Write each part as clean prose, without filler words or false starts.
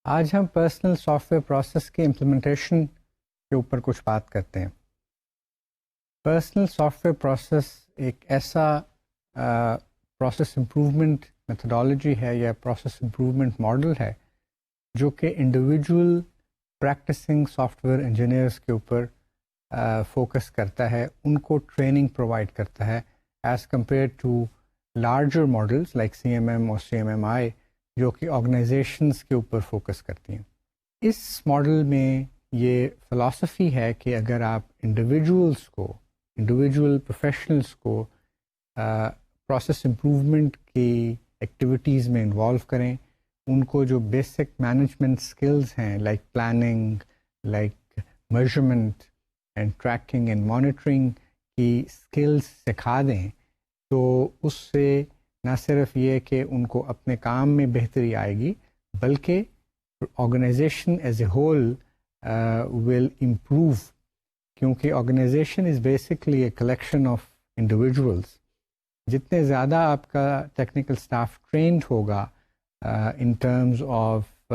آج ہم personal software process کے امپلیمنٹیشن کے اوپر کچھ بات کرتے ہیں۔ پرسنل سافٹ ویئر پروسیس ایک ایسا پروسیس امپروومنٹ میتھڈالوجی ہے یا پروسیس امپروومنٹ ماڈل ہے جو کہ individual practicing software engineers کے اوپر فوکس کرتا ہے، ان کو ٹریننگ پرووائڈ کرتا ہے as compare to larger models like CMM اور CMMI جو کہ آرگنائزیشنس کے اوپر فوکس کرتی ہیں۔ اس ماڈل میں یہ فلاسفی ہے کہ اگر آپ انڈیویجول پروفیشنلس کو پروسیس امپروومنٹ کی ایکٹیویٹیز میں انوالو کریں، ان کو جو بیسک مینجمنٹ سکلز ہیں like planning, like measurement and tracking and monitoring کی سکلز سکھا دیں، تو اس سے نہ صرف یہ کہ ان کو اپنے کام میں بہتری آئے گی بلکہ organization as a whole will improve, کیونکہ organization is basically a collection of individuals. جتنے زیادہ آپ کا ٹیکنیکل اسٹاف ٹرینڈ ہوگا in terms of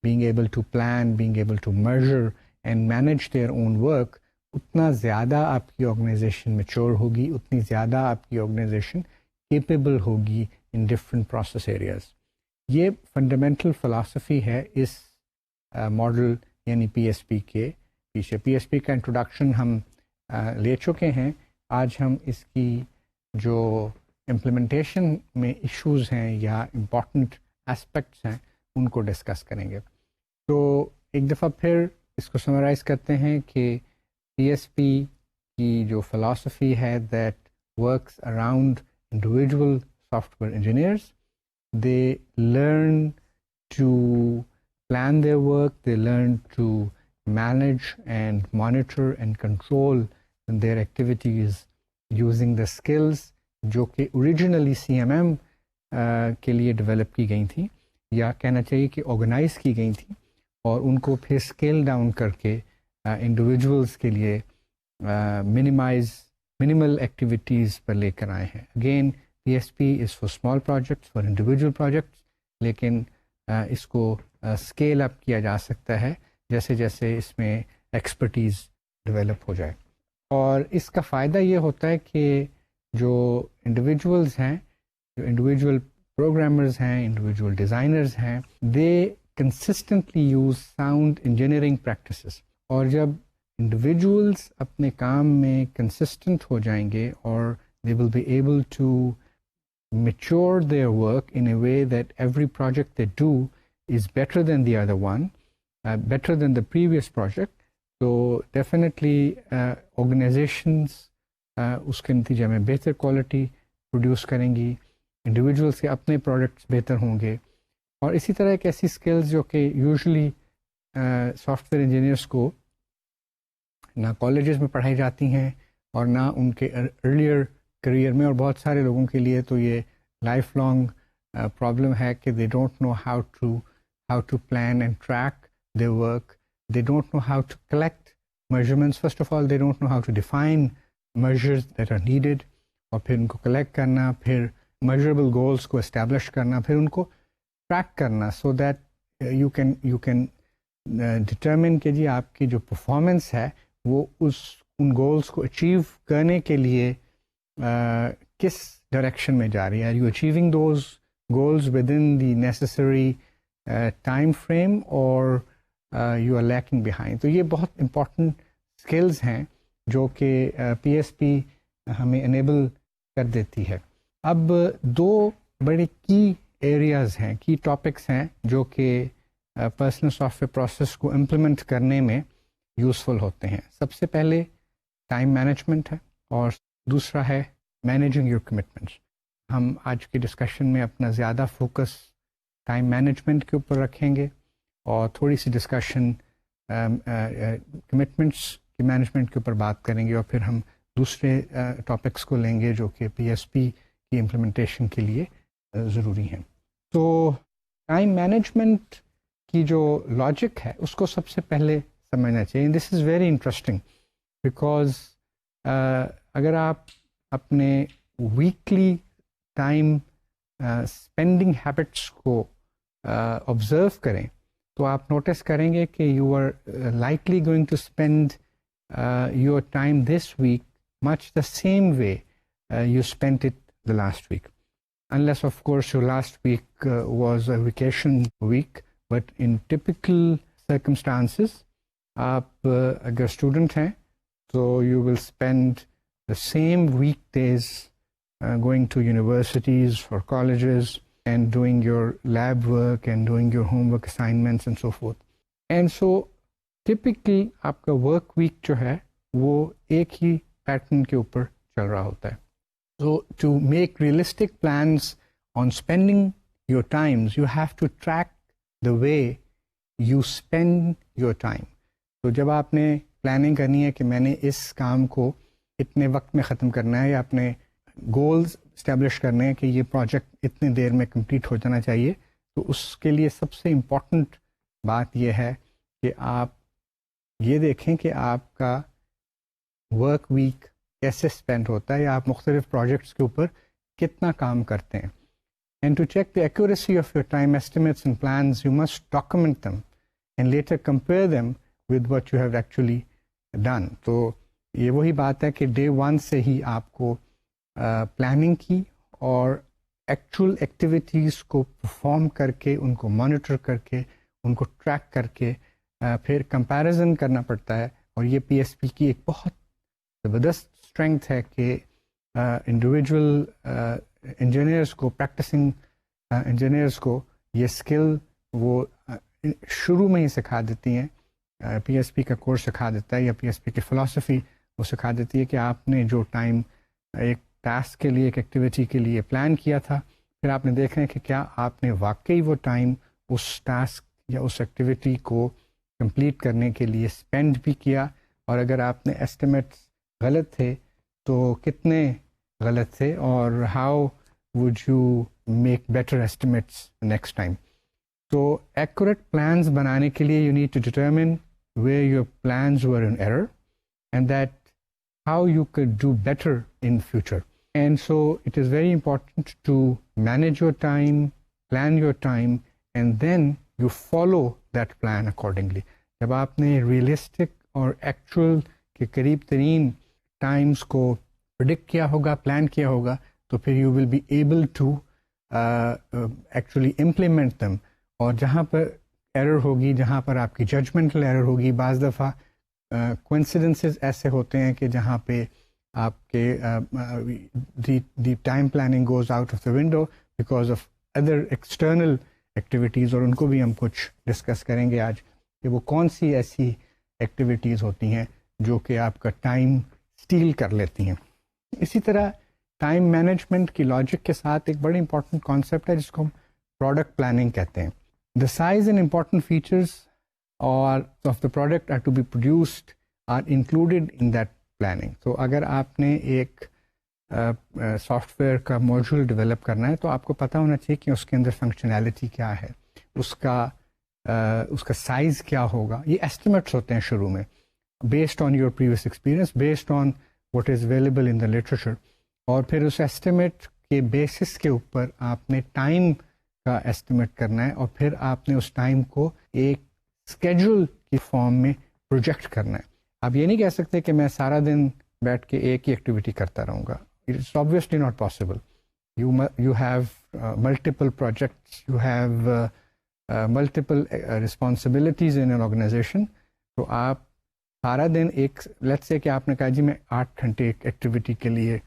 being able to plan, being able to measure and manage their own work، اتنا زیادہ آپ کی آرگنائزیشن میچور ہوگی، اتنی زیادہ آپ کی آرگنائزیشن کیپیبل ہوگی ان ڈفرینٹ پروسیس ایریاز۔ یہ فنڈامنٹل فلاسفی ہے اس ماڈل یعنی PSP کے پیچھے۔ PSP کا انٹروڈکشن ہم لے چکے ہیں، آج ہم اس کی جو امپلیمنٹیشن میں ایشوز ہیں یا امپورٹنٹ اسپیکٹس ہیں ان کو ڈسکس کریں گے۔ تو ایک دفعہ پھر اس کو سمرائز کرتے ہیں کہ PSP کی جو فلاسفی ہے that works around individual software engineers, they learn to plan their work, they learn to manage and monitor and control their activities using the skills جو کہ اوریجنلی CMM کے لیے ڈیولپ کی گئی تھیں، یا کہنا چاہیے کہ آرگنائز کی گئی تھیں، اور ان کو پھر اسکیل ڈاؤن کر کے انڈیویجولس کے لیے منیمل ایکٹیویٹیز پر لے کر آئے ہیں۔ Again PSP is for small projects, for individual projects, لیکن اس کو اسکیل اپ کیا جا سکتا ہے جیسے جیسے اس میں ایکسپرٹیز ڈیولپ ہو جائے۔ اور اس کا فائدہ یہ ہوتا ہے کہ جو انڈیویجولز ہیں، جو انڈیویجول پروگرامرز ہیں، انڈیویجول ڈیزائنرز ہیں، they consistently use sound engineering practices, اور جب انڈیویجولز اپنے کام میں کنسسٹنٹ ہو جائیں گے اور they will be able to mature their work in a way that every project they do is better than the other one, better than the previous project, تو definitely organizations اس کے نتیجے میں بہتر کوالٹی پروڈیوس کریں گی، individuals کے اپنے پروڈکٹس بہتر ہوں گے۔ اور اسی طرح ایک ایسی اسکلز جو کہ یوزلی سافٹ ویئر انجینئرس کو نہ کالجز میں پڑھائی جاتی ہیں اور نہ ان کے ارلیئر کریئر میں، اور بہت سارے لوگوں کے لیے تو یہ لائف لانگ پرابلم ہے کہ they don't know how to plan and track their work, they don't know how to collect measurements, first of all they don't know how to define measures that are needed، اور پھر ان کو collect کرنا، پھر measurable goals کو establish کرنا، پھر ان کو track کرنا، so that you can determine کہ جی آپ کی جو پرفارمنس ہے وہ ان گولس کو اچیو کرنے کے لیے کس ڈائریکشن میں جا رہی ہے، are you achieving those goals within the necessary time frame or you are lacking behind۔ تو یہ بہت امپورٹنٹ اسکلز ہیں جو کہ PSP ہمیں انیبل کر دیتی ہے۔ اب دو بڑے کی ایریاز ہیں، کی ٹاپکس ہیں جو کہ پرسنل سافٹ ویئر پروسیس کو امپلیمنٹ کرنے میں یوزفل ہوتے ہیں۔ سب سے پہلے ٹائم مینجمنٹ ہے، اور دوسرا ہے مینیجنگ یور کمٹمنٹس۔ ہم آج کی ڈسکشن میں اپنا زیادہ فوکس ٹائم مینجمنٹ کے اوپر رکھیں گے، اور تھوڑی سی ڈسکشن کمٹمنٹس کی مینجمنٹ کے اوپر بات کریں گے، اور پھر ہم دوسرے ٹاپکس کو لیں گے جو کہ PSP کی امپلیمنٹیشن کے لیے ضروری ہیں۔ تو ٹائم مینجمنٹ کی جو لاجک ہے اس کو سب سے پہلے سمجھنا چاہیے۔ This is very interesting because اگر آپ اپنے ویکلی ٹائم اسپینڈنگ ہیبٹس کو آبزرو کریں تو آپ نوٹس کریں گے کہ you are likely going to spend your time this week much the same way you spend it the last week. Unless of course your last week was a vacation week, but in typical circumstances آپ اگر student ہیں تو you will spend the same weekdays going to universities or colleges and doing your lab work and doing your homework assignments and so forth. And so typically آپ کا work week جو ہے وہ ایک ہی پیٹرن کے اوپر چل رہا ہوتا ہے. So to make realistic plans on spending your times, you have to track the way you spend your time. تو جب آپ نے پلاننگ کرنی ہے کہ میں نے اس کام کو اتنے وقت میں ختم کرنا ہے یا اپنے گولز اسٹیبلش کرنے ہیں کہ یہ پروجیکٹ اتنے دیر میں کمپلیٹ ہو جانا چاہیے، تو اس کے لیے سب سے امپورٹنٹ بات یہ ہے کہ آپ یہ دیکھیں کہ آپ کا ورک ویک کیسے اسپینڈ ہوتا ہے یا آپ مختلف پروجیکٹس کے اوپر کتنا کام کرتے ہیں. And to check the accuracy of your time estimates and plans you must document them and later compare them with what you have actually done. تو یہ وہی بات ہے کہ ڈے ون سے ہی آپ کو پلاننگ کی اور ایکچوئل ایکٹیویٹیز کو پرفارم کر کے ان کو مانیٹر کر کے ان کو ٹریک کر کے پھر کمپیریزن کرنا پڑتا ہے. اور یہ پی ایس پی کی ایک بہت زبردست اسٹرینگتھ ہے کہ انڈیویجول انجینئرس کو، پریکٹسنگ انجینئرس کو یہ اسکل وہ شروع میں ہی سکھا دیتی ہیں. پی ایس پی کا کورس سکھا دیتا ہے یا پی ایس پی کی فلاسفی وہ سکھا دیتی ہے کہ آپ نے جو ٹائم ایک ٹاسک کے لیے، ایک ایکٹیویٹی کے لیے پلان کیا تھا، پھر آپ نے دیکھنا ہے کہ کیا آپ نے واقعی وہ ٹائم اس ٹاسک یا اس ایکٹیویٹی کو کمپلیٹ کرنے کے لیے اسپینڈ بھی کیا، اور اگر آپ نے ایسٹیمیٹس غلط تھے تو کتنے غلط تھے، اور how would you make better estimates next time. تو ایکوریٹ پلانز بنانے کے لیے you need to determine where your plans were in error and that how you could do better in future. And so it is very important to manage your time, plan your time, and then you follow that plan accordingly. جب آپ نے realistic اور actual کے قریب ترین Times کو predict کیا ہوگا، plan کیا ہوگا، تو پھر you will be able to actually implement them. اور جہاں پر error ہوگی، جہاں پر آپ کی judgmental error ہوگی، بعض دفعہ کوئنسیڈنسز ایسے ہوتے ہیں کہ جہاں پہ آپ کے the time planning goes out of the window because of other external activities, اور ان کو بھی ہم کچھ ڈسکس کریں گے آج کہ وہ کون سی ایسی ایکٹیویٹیز ہوتی ہیں جو کہ آپ کا ٹائم اسٹیل کر لیتی ہیں. اسی طرح ٹائم مینجمنٹ کی لاجک کے ساتھ ایک بڑی امپورٹنٹ کانسیپٹ ہے جس کو ہم پروڈکٹ پلاننگ کہتے ہیں. The size and important features اور of the product are to be produced are included in that planning. تو اگر آپ نے ایک سافٹ ویئر کا موڈیول ڈیولپ کرنا ہے تو آپ کو پتہ ہونا چاہیے کہ اس کے اندر فنکشنالٹی کیا ہے، اس کا سائز کیا ہوگا. یہ ایسٹیمیٹس ہوتے ہیں شروع میں based on your previous experience, based on what is available in the literature, اور پھر اس ایسٹیمیٹ کے بیسس کے اوپر آپ نے ٹائم کا ایسٹیمیٹ کرنا ہے، اور پھر آپ نے اس ٹائم کو ایک اسکیجول کی فارم میں پروجیکٹ کرنا ہے. آپ یہ نہیں کہہ سکتے کہ میں سارا دن بیٹھ کے ایک ہی ایکٹیویٹی کرتا رہوں گا. It's obviously not possible. You have multiple projects, you have multiple responsibilities in an organization. تو آپ سارا دن ایک لیٹس سے کہ آپ نے کہا جی میں 8 گھنٹے ایک ایکٹیویٹی کے لیے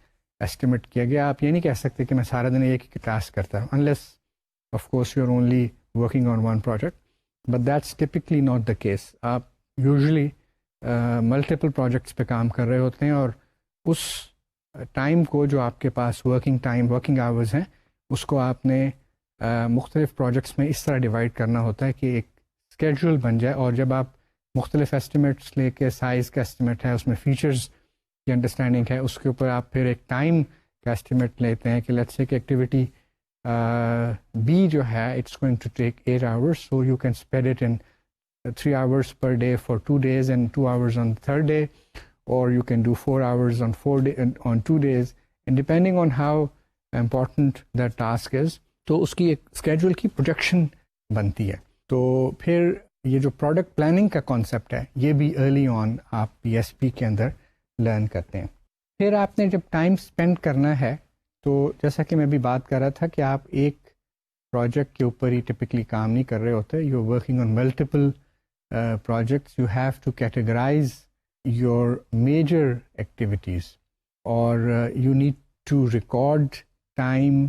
ایسٹیمیٹ کیا گیا، آپ یہ نہیں کہہ سکتے کہ میں سارا دن ایک ہی ٹاسک کرتا ہوں، unless of course you are only working on one project. But that's typically not the case. آپ یوزلی ملٹیپل پروجیکٹس پہ کام کر رہے ہوتے ہیں، اور اس ٹائم کو جو آپ کے پاس ورکنگ آورز ہیں، اس کو آپ نے مختلف پروجیکٹس میں اس طرح ڈیوائڈ کرنا ہوتا ہے کہ ایک اسکیجول بن جائے. اور جب آپ مختلف ایسٹیمیٹس لے کے، سائز کا ایسٹیمیٹ ہے، اس میں فیچرز کی انڈرسٹینڈنگ ہے، اس کے اوپر آپ پھر ایک ٹائم کا ایسٹیمیٹ لیتے ہیں کہ لیٹس سے کہ ایکٹیویٹی B جو ہے it's going to take 8 hours, so you can spread it in 3 hours per day for 2 days and 2 hours on the third day, or you can do 4 hours on 2 days, and depending on how important that task is, تو اس کی ایک schedule کی projection بنتی ہے. تو پھر یہ جو پروڈکٹ پلاننگ کا کانسیپٹ ہے یہ بھی ارلی آن آپ پی ایس پی کے اندر لرن کرتے ہیں. پھر آپ نے جب ٹائم اسپینڈ کرنا ہے تو جیسا کہ میں بھی بات کر رہا تھا کہ آپ ایک پروجیکٹ کے اوپر ہی ٹپکلی کام نہیں کر رہے ہوتے. You are working on multiple projects. You have to categorize your major activities اور you need to record time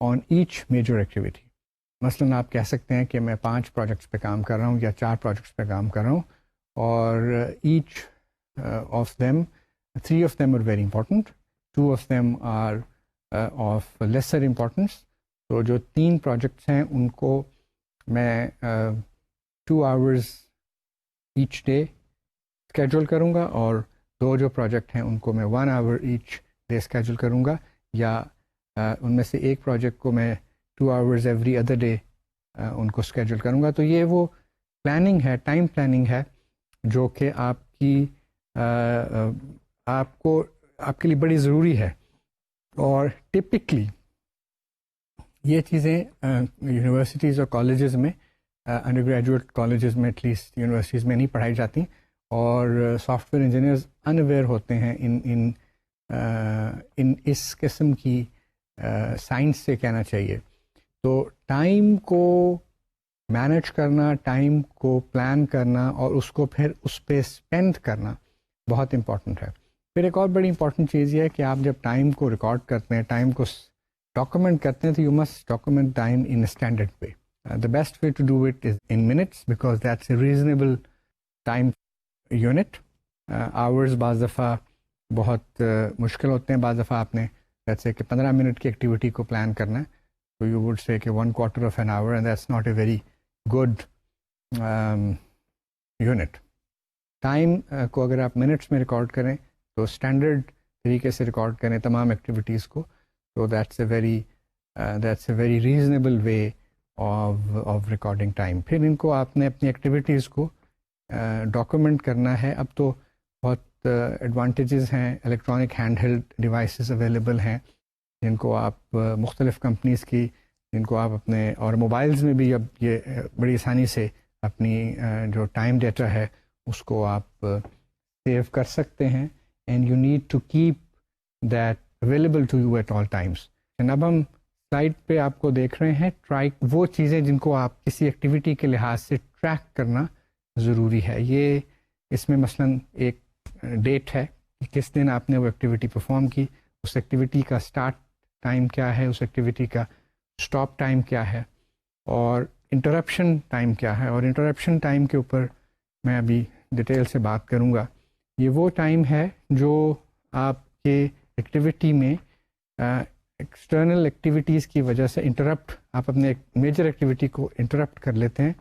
on each major activity. مثلاً آپ کہہ سکتے ہیں کہ میں 5 پروجیکٹس پہ کام کر رہا ہوں یا 4 پروجیکٹس پہ کام کر رہا ہوں اور each of them 3 of them are very important, 2 of them are of lesser importance. تو جو 3 پروجیکٹس ہیں ان کو میں 2 آورز ایچ ڈے اسکیجول کروں گا اور 2 جو پروجیکٹ ہیں ان کو میں 1 آور ایچ ڈے اسکیجول کروں گا, یا ان میں سے ایک پروجیکٹ کو میں 2 آورز ایوری ادر ڈے ان کو اسکیجول کروں گا. تو یہ وہ پلاننگ ہے, ٹائم پلاننگ ہے جو کہ آپ کے لیے بڑی ضروری ہے. اور ٹپکلی یہ چیزیں یونیورسٹیز اور کالجز میں, انڈر گریجویٹ کالجز میں ایٹ لیسٹ, یونیورسٹیز میں نہیں پڑھائی جاتی, اور soft where engineers in aware ہوتے ہیں ان اس قسم کی سائنس سے کہنا چاہیے. تو ٹائم کو مینیج کرنا, ٹائم کو پلان کرنا اور اس کو پھر اس پہ اسپینڈ کرنا بہت امپورٹنٹ ہے. پھر ایک اور بڑی امپورٹنٹ چیز یہ ہے کہ آپ جب ٹائم کو ریکارڈ کرتے ہیں, ٹائم کو ڈاکومنٹ کرتے ہیں, تو you must document time in standard way. The best way to do it is in minutes because that's a reasonable time unit. Hours بعض دفعہ بہت مشکل ہوتے ہیں, بعض دفعہ آپ نے جیسے کہ 15 منٹ کی ایکٹیویٹی کو پلان کرنا ہے تو یو وڈ سے کہ 1/4 of an hour, and that's not a very good unit. Time کو اگر آپ منٹس میں ریکارڈ کریں تو اسٹینڈرڈ طریقے سے ریکارڈ کریں تمام ایکٹیویٹیز کو, تو that's a very reasonable way of recording time. پھر ان کو آپ نے اپنی ایکٹیویٹیز کو ڈاکومنٹ کرنا ہے. اب تو بہت ایڈوانٹیجز ہیں, electronic hand held devices available ہیں جن کو آپ مختلف کمپنیز کی, جن کو آپ اپنے, اور موبائلز میں بھی اب یہ بڑی آسانی سے اپنی جو ٹائم ڈیٹا ہے اس کو آپ سیو کر سکتے ہیں. And you need to keep that available to you at all times. اب ہم سلائڈ پہ آپ کو دیکھ رہے ہیں وہ چیزیں جن کو آپ کسی ایکٹیویٹی کے لحاظ سے ٹریک کرنا ضروری ہے. یہ اس میں مثلاً ایک ڈیٹ ہے کہ کس دن آپ نے وہ ایکٹیویٹی پرفارم کی, اس ایکٹیویٹی کا اسٹارٹ ٹائم کیا ہے, اس ایکٹیویٹی کا اسٹاپ ٹائم کیا ہے, اور انٹرپشن ٹائم کیا ہے. اور انٹرپشن ٹائم کے اوپر میں ابھی ڈیٹیل سے بات کروں گا. یہ وہ ٹائم ہے جو آپ کے ایکٹیویٹی میں ایکسٹرنل ایکٹیویٹیز کی وجہ سے انٹرپٹ, آپ اپنے ایک میجر ایکٹیویٹی کو انٹرپٹ کر لیتے ہیں,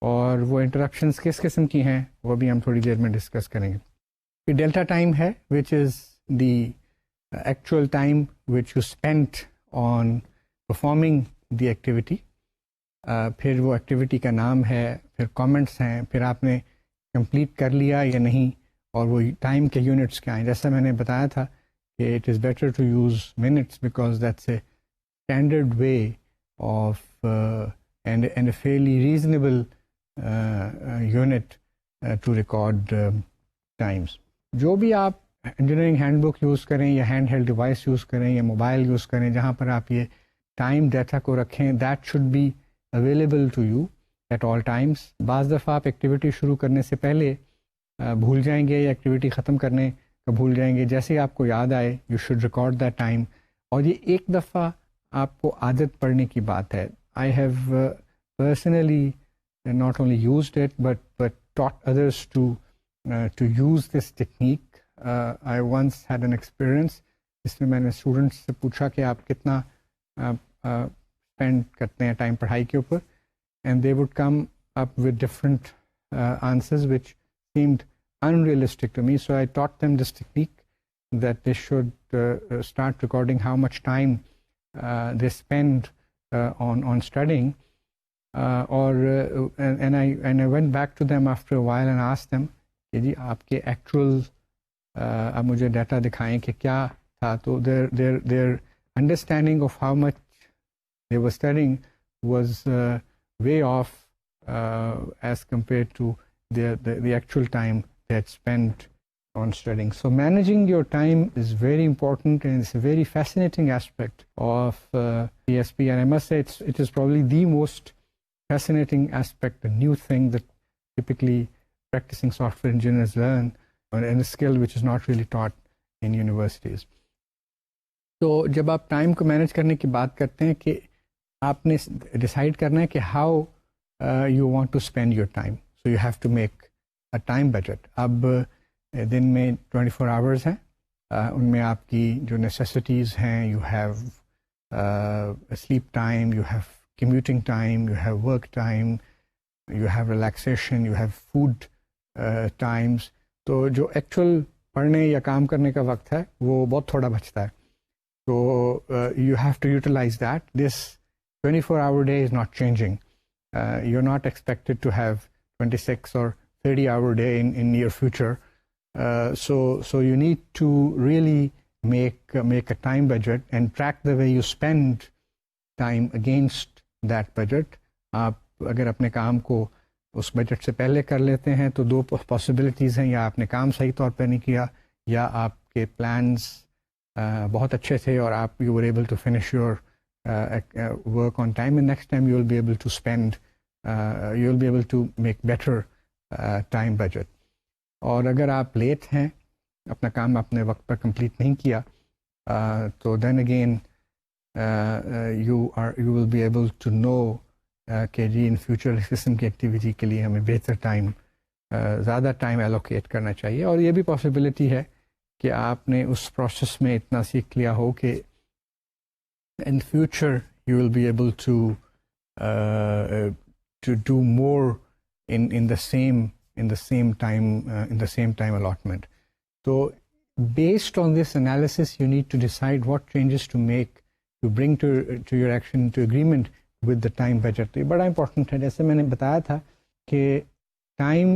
اور وہ انٹرپشنز کس قسم کی ہیں وہ بھی ہم تھوڑی دیر میں ڈسکس کریں گے. پھر ڈیلٹا ٹائم ہے which is the actual time which you spend on performing the activity. پھر وہ ایکٹیویٹی کا نام ہے, پھر کامنٹس ہیں, پھر آپ نے کمپلیٹ کر لیا یا نہیں, اور وہ ٹائم کے یونٹس کیا ہیں. جیسا میں نے بتایا تھا کہ it is better to use minutes because that's a standard way of and a fairly reasonable unit to record times. جو بھی آپ انجینئرنگ ہینڈ بک یوز کریں یا ہینڈ ہیلڈ ڈیوائس یوز کریں یا موبائل یوز کریں, جہاں پر آپ یہ ٹائم ڈیٹا کو رکھیں, that should be available to you at all times. بعض دفعہ آپ ایکٹیویٹی شروع کرنے سے پہلے بھول جائیں گے یا ایکٹیویٹی ختم کرنے کا بھول جائیں گے. جیسے ہی آپ کو یاد آئے you should record that time. اور یہ ایک دفعہ آپ کو عادت پڑنے کی بات ہے. I have personally not only used it but taught others to use this technique. I once had an experience جس میں نے اسٹوڈنٹس سے پوچھا کہ آپ کتنا اسپینڈ کرتے ہیں ٹائم پڑھائی کے اوپر, and they would come up with different answers which seemed unrealistic to me. So I taught them this technique that they should start recording how much time they spend on studying. And I went back to them after a while and asked them کہ جی آپ کے actual اب مجھے data دکھائیں کہ کیا تھا. تو their understanding of how much they were studying was way off as compared to the actual time they had spent on studying. So managing your time is very important, and it's a very fascinating aspect of PSP, and I must say it is probably the most fascinating aspect, a new thing that typically practicing software engineers learn, and a skill which is not really taught in universities. تو جب آپ time کو manage کرنے کی بات کرتے ہیں کہ آپ نے ڈیسائڈ کرنا ہے کہ how you want to spend your time, so you have to make a time budget. اب دن میں 24 آورس ہیں، ان میں آپ کی جو نیسیسٹیز ہیں، you have slip time, you have commuting time, you have work time, you have relaxation, you have food Times. تو جو ایکچوئل پڑھنے یا کام کرنے کا وقت ہے وہ بہت تھوڑا بچتا ہے. So you have to utilize that. This 24-hour day is not changing. You're not expected to have 26 or 30-hour day in near future. So you need to really make a time budget and track the way you spend time against that budget. آپ اگر اپنے کام کو اس budget سے پہلے کر لیتے ہیں تو دو پاسبلٹیز ہیں، یا آپ نے کام صحیح طور پہ نہیں کیا، یا آپ کے پلانس بہت اچھے تھے اور آپ you were able to finish your work on time, and next time you will be able to spend, you will be able to make better time budget. اور اگر آپ لیٹ ہیں، اپنا کام اپنے وقت پر کمپلیٹ نہیں کیا، تو then again you will be able to know کہ جی ان فیوچر اس قسم کی ایکٹیویٹی کے لیے ہمیں بہتر ٹائم، زیادہ ٹائم ایلوکیٹ کرنا چاہیے. اور یہ بھی پاسبلٹی ہے کہ آپ نے اس پروسیس میں اتنا سیکھ لیا ہو کہ in future you will be able to do more in the same time allotment. So based on this analysis you need to decide what changes to make to bring to your action into agreement with the time budget. یہ بڑا important ہے. جیسے میں نے بتایا تھا کہ time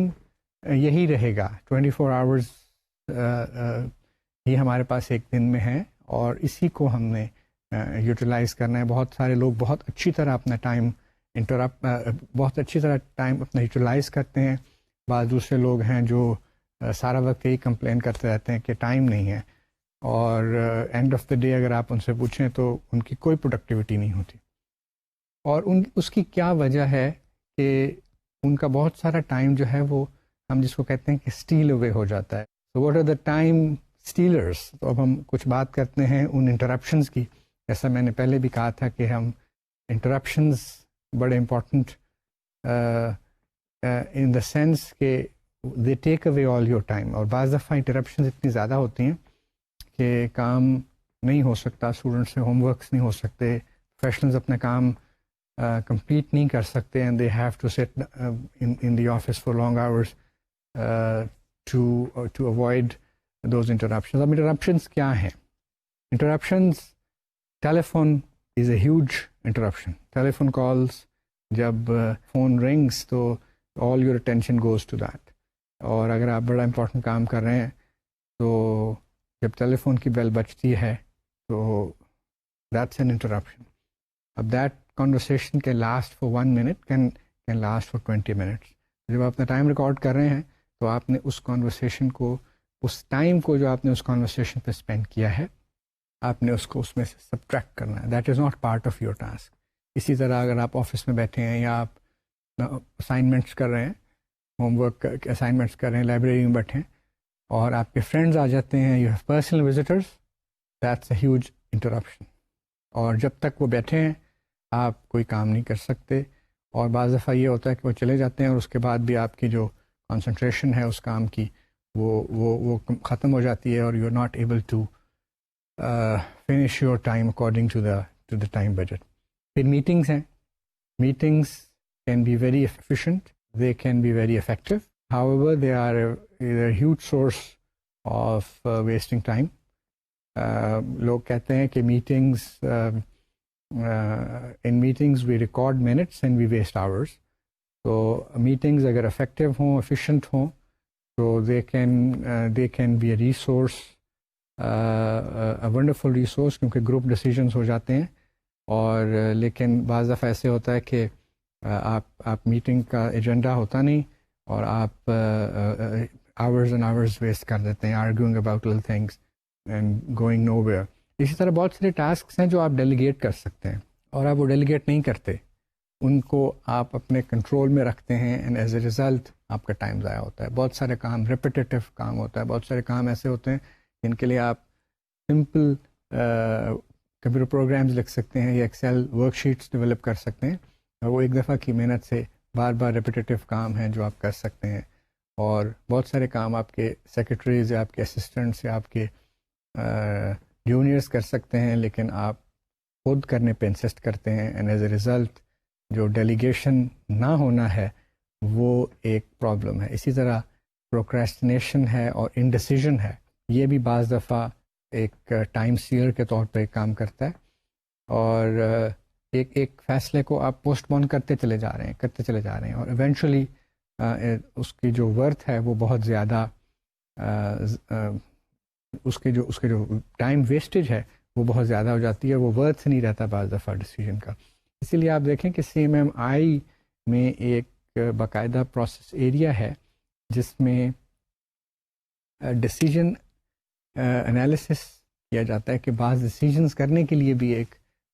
یہی رہے گا، 24 آورس ہی ہمارے پاس ایک دن میں ہے، اور اسی کو ہم نے یوٹیلائز کرنا ہے. بہت سارے لوگ بہت اچھی طرح اپنا ٹائم بہت اچھی طرح ٹائم اپنا یوٹیلائز کرتے ہیں. بعض دوسرے لوگ ہیں جو سارا وقت یہی کمپلین کرتے رہتے ہیں کہ ٹائم نہیں ہے، اور اینڈ آف دا ڈے اگر آپ ان سے پوچھیں تو ان کی کوئی پروڈکٹیوٹی نہیں ہوتی. اور اس کی کیا وجہ ہے کہ ان کا بہت سارا ٹائم جو ہے وہ ہم جس کو کہتے ہیں کہ اسٹیل اوے ہو جاتا ہے. So what are the time stealers؟ تو اب ہم کچھ بات کرتے ہیں ان انٹرپشنز کی. جیسا میں نے پہلے بھی کہا تھا کہ ہم انٹرپشنز بڑے امپورٹنٹ ان دا سینس کہ دے ٹیک اوے آل یور ٹائم. اور بعض دفعہ انٹرپشنز اتنی زیادہ ہوتی ہیں کہ کام نہیں ہو سکتا، اسٹوڈنٹ سے ہوم ورکس نہیں ہو سکتے، پروفیشنلز اپنا کام کمپلیٹ نہیں کر سکتے، and they have to sit in the office for long hours to avoid those interruptions. اب interruptions کیا ہیں؟ interruptions، telephone is a huge interruption. telephone calls، جب phone rings تو all your attention goes to that. اور اگر آپ بڑا important کام کر رہے ہیں تو جب ٹیلیفون کی بیل بجتی ہے تو that's an interruption. اب that conversation can last for 1 minute, can last for 20 minutes. جب آپ اپنا ٹائم ریکارڈ کر رہے ہیں تو آپ نے اس کانورسیشن کو، اس ٹائم کو جو آپ نے اس کانورسیشن پہ اسپینڈ کیا ہے، آپ نے اس کو اس میں سے سبٹریکٹ کرنا ہے. That is not part of your task. اسی طرح اگر آپ آفس میں بیٹھے ہیں یا آپ اسائنمنٹس کر رہے ہیں، ہوم ورک اسائنمنٹس کر رہے ہیں، لائبریری میں بیٹھے ہیں اور آپ کے فرینڈز آ جاتے ہیں، you have personal visitors, that's a huge interruption. اور جب تک وہ بیٹھے ہیں آپ کوئی کام نہیں کر سکتے. اور بعض دفعہ یہ ہوتا ہے کہ وہ چلے جاتے ہیں اور اس کے بعد بھی آپ کی جو کنسنٹریشن ہے اس کام کی وہ ختم ہو جاتی ہے، اور you are not able to finish your time according to the time budget. پھر میٹنگس ہیں. Meetings can be very efficient, they can be very effective, however they are a huge source of wasting time. لوگ کہتے ہیں کہ in meetings we record minutes and we waste hours. So meetings اگر effective ہوں، efficient ہوں، تو they can be a resource, a wonderful resource، کیونکہ group decisions ہو جاتے ہیں. اور لیکن بعض دفعہ ایسے ہوتا ہے کہ آپ میٹنگ کا ایجنڈا ہوتا نہیں اور آپ آورز اینڈ آورز ویسٹ کر دیتے ہیں arguing about little things and going nowhere. اسی طرح بہت سارے ٹاسکس ہیں جو آپ ڈیلیگیٹ کر سکتے ہیں اور آپ وہ ڈیلیگیٹ نہیں کرتے, ان کو آپ اپنے کنٹرول میں رکھتے ہیں اینڈ ایز اے ریزلٹ آپ کا ٹائم ضائع ہوتا ہے. بہت سارے کام ریپیٹیو کام ہوتا ہے, بہت سارے کام ایسے ہوتے ہیں جن کے لیے آپ سمپل کمپیوٹر پروگرامز لکھ سکتے ہیں یا ایکسل ورک شیٹس ڈیولپ کر سکتے ہیں, اور وہ ایک دفعہ کی محنت سے بار بار ریپیٹیو کام ہیں جو آپ کر سکتے ہیں. اور بہت سارے کام آپ کے سیکرٹریز یا آپ کے اسسٹنٹس یا آپ کے جونیئرس کر سکتے ہیں, لیکن آپ خود کرنے پہ انسسٹ کرتے ہیں اینڈ ایز اے ریزلٹ جو ڈیلیگیشن نہ ہونا ہے وہ ایک پرابلم ہے. اسی طرح پروکریسٹینیشن ہے اور انڈیسیژن ہے, یہ بھی بعض دفعہ ایک ٹائم سیئر کے طور پہ کام کرتا ہے, اور ایک فیصلے کو آپ پوسٹ پون کرتے چلے جا رہے ہیں اور ایونچولی اس کی جو ورتھ ہے وہ بہت زیادہ اس کے جو ٹائم ویسٹیج ہے وہ بہت زیادہ ہو جاتی ہے, وہ ورتھ نہیں رہتا بعض دفعہ ڈیسیجن کا. اسی لیے آپ دیکھیں کہ CMMI میں ایک باقاعدہ پروسیس ایریا ہے جس میں ڈیسیجن انالیسس کیا جاتا ہے کہ بعض ڈیسیجنس کرنے کے لیے بھی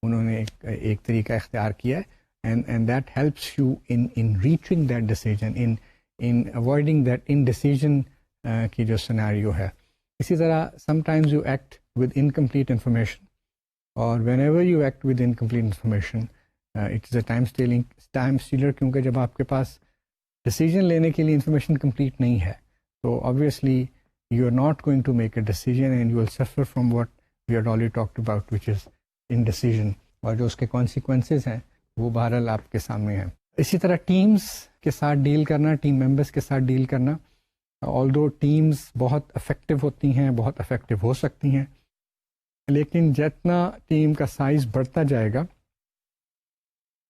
انہوں نے ایک طریقہ اختیار کیا ہے, and that helps you in reaching that decision, in avoiding that indecision کی جو سیناریو ہے. اسی طرح sometimes you act with incomplete information, اور whenever you act with incomplete information it is a time stealer, کیونکہ جب آپ کے پاس ڈیسیجن لینے کے لیے انفارمیشن کمپلیٹ نہیں ہے تو obviously you are not going to make a decision and you will suffer from what we had already talked about, which is indecision, اور جو اس کے consequences ہیں وہ بہرحال آپ کے سامنے ہیں. اسی طرح ٹیمز کے ساتھ ڈیل کرنا, ٹیم ممبرس کے ساتھ ڈیل کرنا, آلدو ٹیمز بہت افیکٹو ہوتی ہیں, بہت افیکٹو ہو سکتی ہیں, لیکن جتنا ٹیم کا سائز بڑھتا جائے گا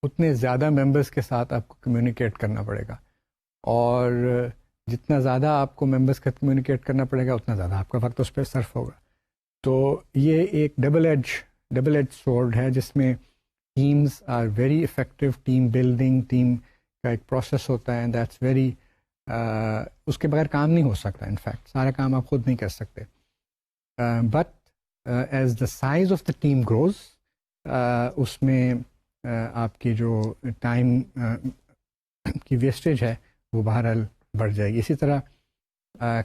اتنے زیادہ ممبرس کے ساتھ آپ کو کمیونیکیٹ کرنا پڑے گا, اور جتنا زیادہ آپ کو ممبرس کا کمیونیکیٹ کرنا پڑے گا اتنا زیادہ آپ کا وقت اس پہ صرف ہوگا. تو یہ ایک ڈبل ایج سورڈ ہے جس میں teams are very effective, team building, team کا ایک پروسیس ہوتا ہے, دیٹس ویری اس کے بغیر کام نہیں ہو سکتا. انفیکٹ سارا کام آپ خود نہیں کر سکتے, but as the size of the team grows اس میں آپ کی جو ٹائم کی ویسٹیج ہے وہ بہرحال بڑھ جائے گی. اسی طرح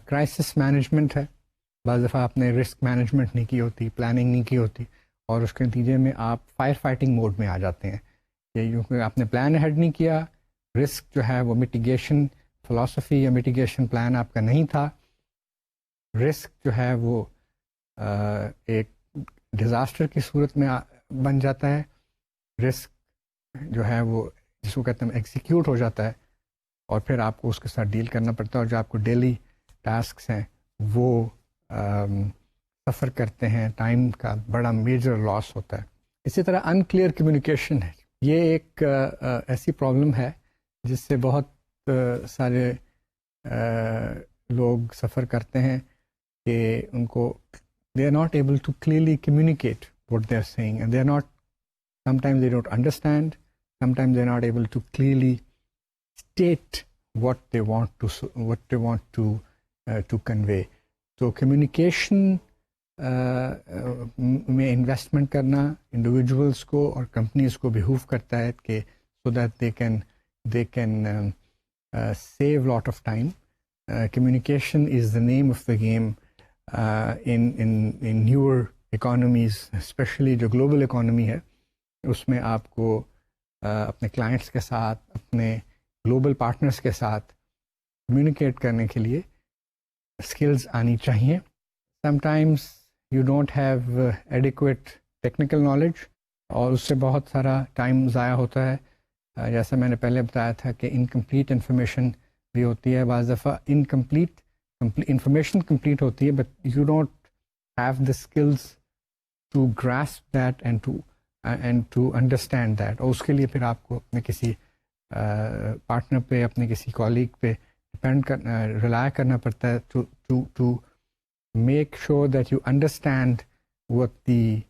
کرائسس مینجمنٹ ہے, بعض دفعہ آپ نے رسک مینجمنٹ نہیں کی ہوتی, پلاننگ نہیں کی ہوتی, اور اس کے نتیجے میں آپ فائر فائٹنگ موڈ میں آ جاتے ہیں, کیونکہ آپ نے پلان ہیڈ نہیں کیا, رسک جو ہے وہ میٹیگیشن فلاسفی یا میٹیگیشن پلان آپ کا نہیں تھا, رسک جو ہے وہ ایک ڈیزاسٹر کی صورت میں بن جاتا ہے, رسک جو ہے وہ جس کو کہتے ہیں ایگزیکیوٹ ہو جاتا ہے, اور پھر آپ کو اس کے ساتھ ڈیل کرنا پڑتا ہے, اور جو آپ کو ڈیلی ٹاسکس ہیں وہ سفر کرتے ہیں, ٹائم کا بڑا میجر لاس ہوتا ہے. اسی طرح ان کلیئر کمیونیکیشن ہے, یہ ایک ایسی پرابلم ہے جس سے بہت سارے لوگ سفر کرتے ہیں کہ ان کو they are not able to clearly communicate what they are saying, and they are not, sometimes they don't understand, sometimes they are not able to clearly state what they want to convey. تو communication میں investment کرنا individuals کو اور companies کو بیہوو کرتا ہے کہ so that they can save lot of time. Communication is the name of the game in newer economies, especially جو گلوبل اکانومی ہے اس میں آپ کو اپنے کلائنٹس کے ساتھ, اپنے گلوبل پارٹنرس کے ساتھ کمیونیکیٹ کرنے کے لیے اسکلز آنی چاہیے. Sometimes you don't have adequate technical knowledge, اور اس سے بہت سارا ٹائم ضائع ہوتا ہے. جیسا میں نے پہلے بتایا تھا کہ انکمپلیٹ انفارمیشن بھی ہوتی ہے, بعض دفعہ انکمپلیٹ انفارمیشن کمپلیٹ ہوتی ہے but you don't have the skills to grasp that and to understand that, اور اس کے لیے پھر آپ کو اپنے کسی پارٹنر پہ, اپنے کسی کالیگ پہ ریلائی کرنا پڑتا ہے to make sure that you understand what the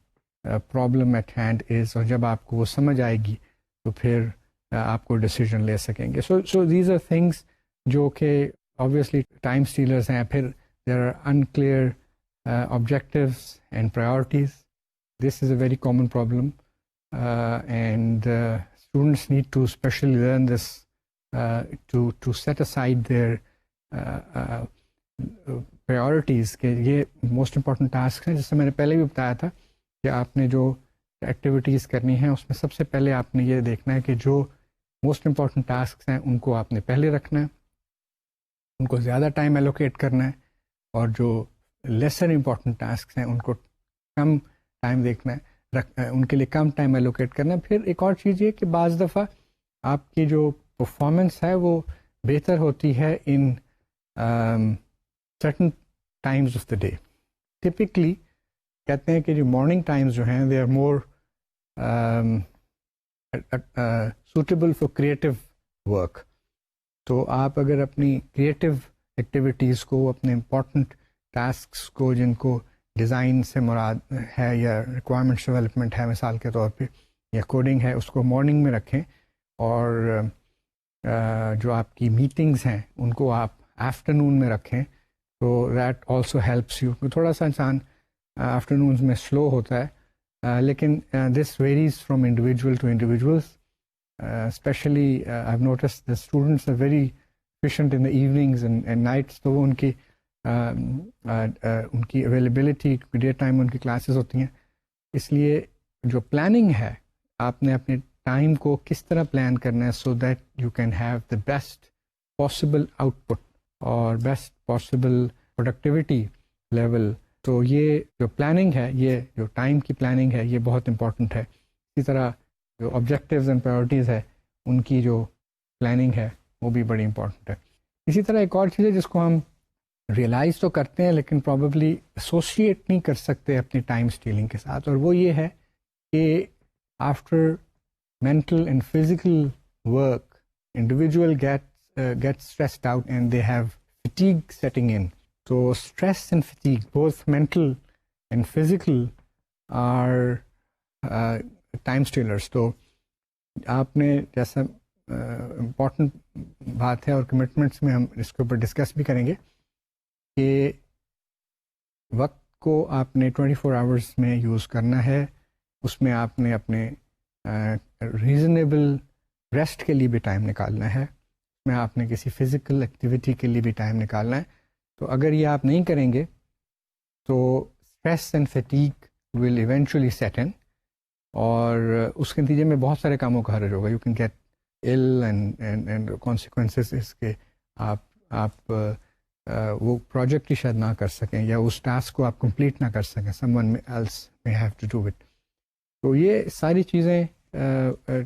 problem at hand is, اور جب آپ کو وہ سمجھ آئے گی تو پھر آپ کو ڈیسیجن لے سکیں گے. سو دیز آر تھنگس جو کہ آبویسلی ٹائم اسٹیلرز ہیں. پھر there are unclear objectives and priorities. This is a very common problem, and students need to specially learn this to set aside their priorities کہ یہ most important task ہیں. جس سے میں نے پہلے بھی بتایا تھا کہ آپ نے جو ایکٹیویٹیز کرنی ہیں اس میں سب سے پہلے آپ نے یہ دیکھنا ہے کہ جو موسٹ امپورٹنٹ ٹاسکس ہیں ان کو آپ نے پہلے رکھنا ہے, ان کو زیادہ ٹائم ایلوکیٹ کرنا ہے, اور جو لیسر امپورٹنٹ ٹاسکس ہیں ان کو کم ٹائم دیکھنا ہے, ان کے لیے کم ٹائم ایلوکیٹ کرنا ہے. پھر ایک اور چیز یہ کہ بعض دفعہ آپ کی جو پرفارمنس ہے وہ بہتر ہوتی ہے in certain times of the day. Typically کہتے ہیں کہ جو مارننگ ٹائمز جو ہیں they are more suitable for creative work. تو آپ اگر اپنی کریٹو ایکٹیویٹیز کو, اپنے امپورٹنٹ ٹاسکس کو جن کو ڈیزائن سے مراد ہے یا ریکوائرمنٹس ڈیولپمنٹ ہے مثال کے طور پہ, یا کوڈنگ ہے, اس کو مارننگ میں رکھیں, اور جو آپ کی میٹنگز ہیں ان کو آپ آفٹرنون میں رکھیں. تو دیٹ آلسو ہیلپس یو. تھوڑا سا انسان آفٹرنونز میں سلو ہوتا ہے, لیکن this varies from individual to individuals. Especially I have notice the students are very efficient in the evenings and nights. تو وہ ان کی اویلیبلٹی ڈے ٹائم ان کی کلاسز ہوتی ہیں. اس لیے جو پلاننگ ہے, آپ نے اپنے ٹائم کو کس طرح پلان کرنا ہے so that you can have the best possible out put اور بیسٹ پاسبل پروڈکٹیوٹی لیول. تو یہ جو پلاننگ ہے, یہ جو ٹائم کی پلاننگ ہے, یہ بہت امپورٹنٹ ہے. اسی طرح جو آبجیکٹیوز اینڈ پرائورٹیز ہے ان کی جو پلاننگ ہے وہ بھی بڑی امپورٹنٹ ہے. اسی طرح ایک اور چیز ہے جس کو ہم ریئلائز تو کرتے ہیں لیکن پرابیبلی ایسوسیٹ نہیں کر سکتے اپنی ٹائم اسٹیلنگ کے ساتھ, اور وہ یہ ہے کہ after mental and physical work individual get stressed out and they have fatigue setting in. So stress and fatigue, both mental and physical, are time stealers. تو آپ نے جیسا امپورٹنٹ بات ہے, اور کمٹمنٹس میں ہم اس کے اوپر ڈسکس بھی کریں گے کہ وقت کو آپ نے 24 آورس میں یوز کرنا ہے. اس میں آپ نے اپنے ریزنیبل ریسٹ کے لیے بھی ٹائم نکالنا ہے, اس میں آپ نے کسی فزیکل ایکٹیویٹی کے لیے بھی ٹائم نکالنا ہے. تو اگر یہ آپ نہیں کریں گے تو stress and fatigue will eventually set in, اور اس کے نتیجے میں بہت سارے کاموں کا حرج ہوگا. You can get ill and consequences اس کے آپ وہ پروجیکٹ ہی شاید نہ کر سکیں, یا اس ٹاسک کو آپ کمپلیٹ نہ کر سکیں. Someone else may have to do it. تو یہ ساری چیزیں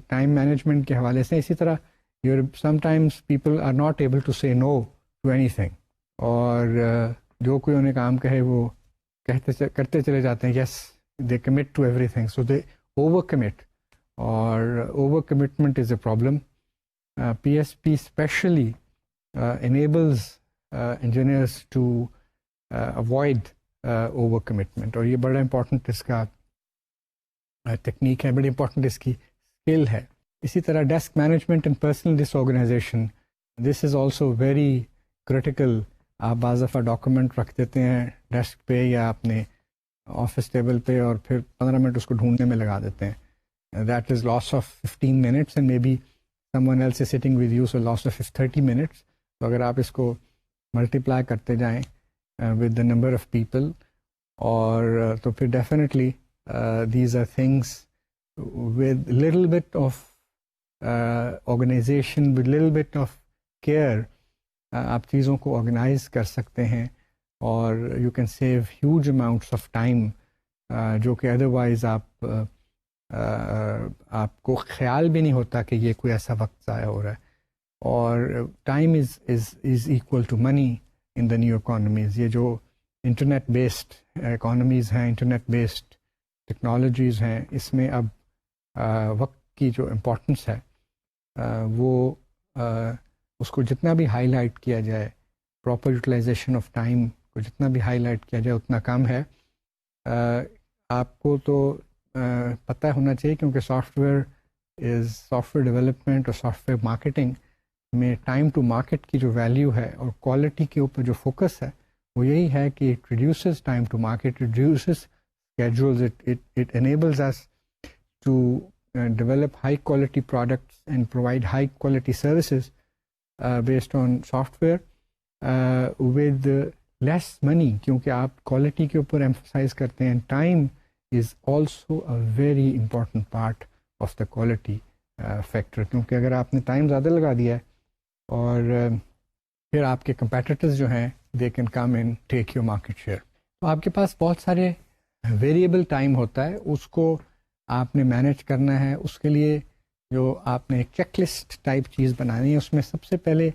ٹائم مینجمنٹ کے حوالے سے. اسی طرح sometimes people are not able to say no to any thing, اور جو کوئی انہیں کام کہے وہ کرتے چلے جاتے ہیں. Yes they commit to everything, so they over commit, اور over commitment is a problem. P S P especially enables engineers to avoid over commitment, اور یہ بڑا امپورٹنٹ اس کا ٹیکنیک ہے, بڑی امپورٹنٹ اس کی اسکل ہے. اسی طرح desk management and personal disorganisation, this is also very critical. آپ بعض دفعہ ڈاکومنٹ رکھ دیتے ہیں ڈیسک پہ یا اپنے آفس ٹیبل پہ, اور پھر 15 منٹ اس کو ڈھونڈنے میں لگا دیتے ہیں. That is loss of 15 minutes and may be someone else is sitting with you, so loss of 30 minutes. تو اگر آپ اس کو ملٹیپلائی کرتے جائیں with the number of people, اور تو پھر definitely these are things with little bit of organisation, with little bit of care, آپ چیزوں کو آرگنائز کر سکتے ہیں, اور you can save huge amounts of time جو کہ ادروائز آپ کو خیال بھی نہیں ہوتا کہ یہ کوئی ایسا وقت ضائع ہو رہا ہے. اور time is equal to money in the new economies. یہ جو انٹرنیٹ بیسڈ اکانومیز ہیں, انٹرنیٹ بیسڈ ٹیکنالوجیز ہیں, اس میں اب وقت کی جو امپورٹنس ہے وہ اس کو جتنا بھی ہائی لائٹ کیا جائے, پراپر یوٹیلائزیشن آف ٹائم کو جتنا بھی ہائی لائٹ کیا جائے اتنا کم ہے. آپ کو تو پتہ ہونا چاہیے کیونکہ soft where is soft where development اور سافٹ ویئر مارکیٹنگ میں ٹائم ٹو مارکیٹ کی جو ویلیو ہے اور کوالٹی کے اوپر جو فوکس ہے وہ یہی ہے کہ it reduces time to market, reduces schedules, it enables us to develop high quality products and provide high quality services based on software with less money, کیونکہ آپ کوالٹی کے اوپر emphasize کرتے ہیں. Time is also a very important part of the quality factor, کیونکہ اگر آپ نے ٹائم زیادہ لگا دیا ہے اور پھر آپ کے competitors جو ہیں they can come and take your market share. تو آپ کے پاس بہت سارے ویریبل ٹائم ہوتا ہے, اس کو آپ نے مینیج کرنا ہے. اس کے لیے جو آپ نے ایک چیک لسٹ ٹائپ چیز بنانی ہے, اس میں سب سے پہلے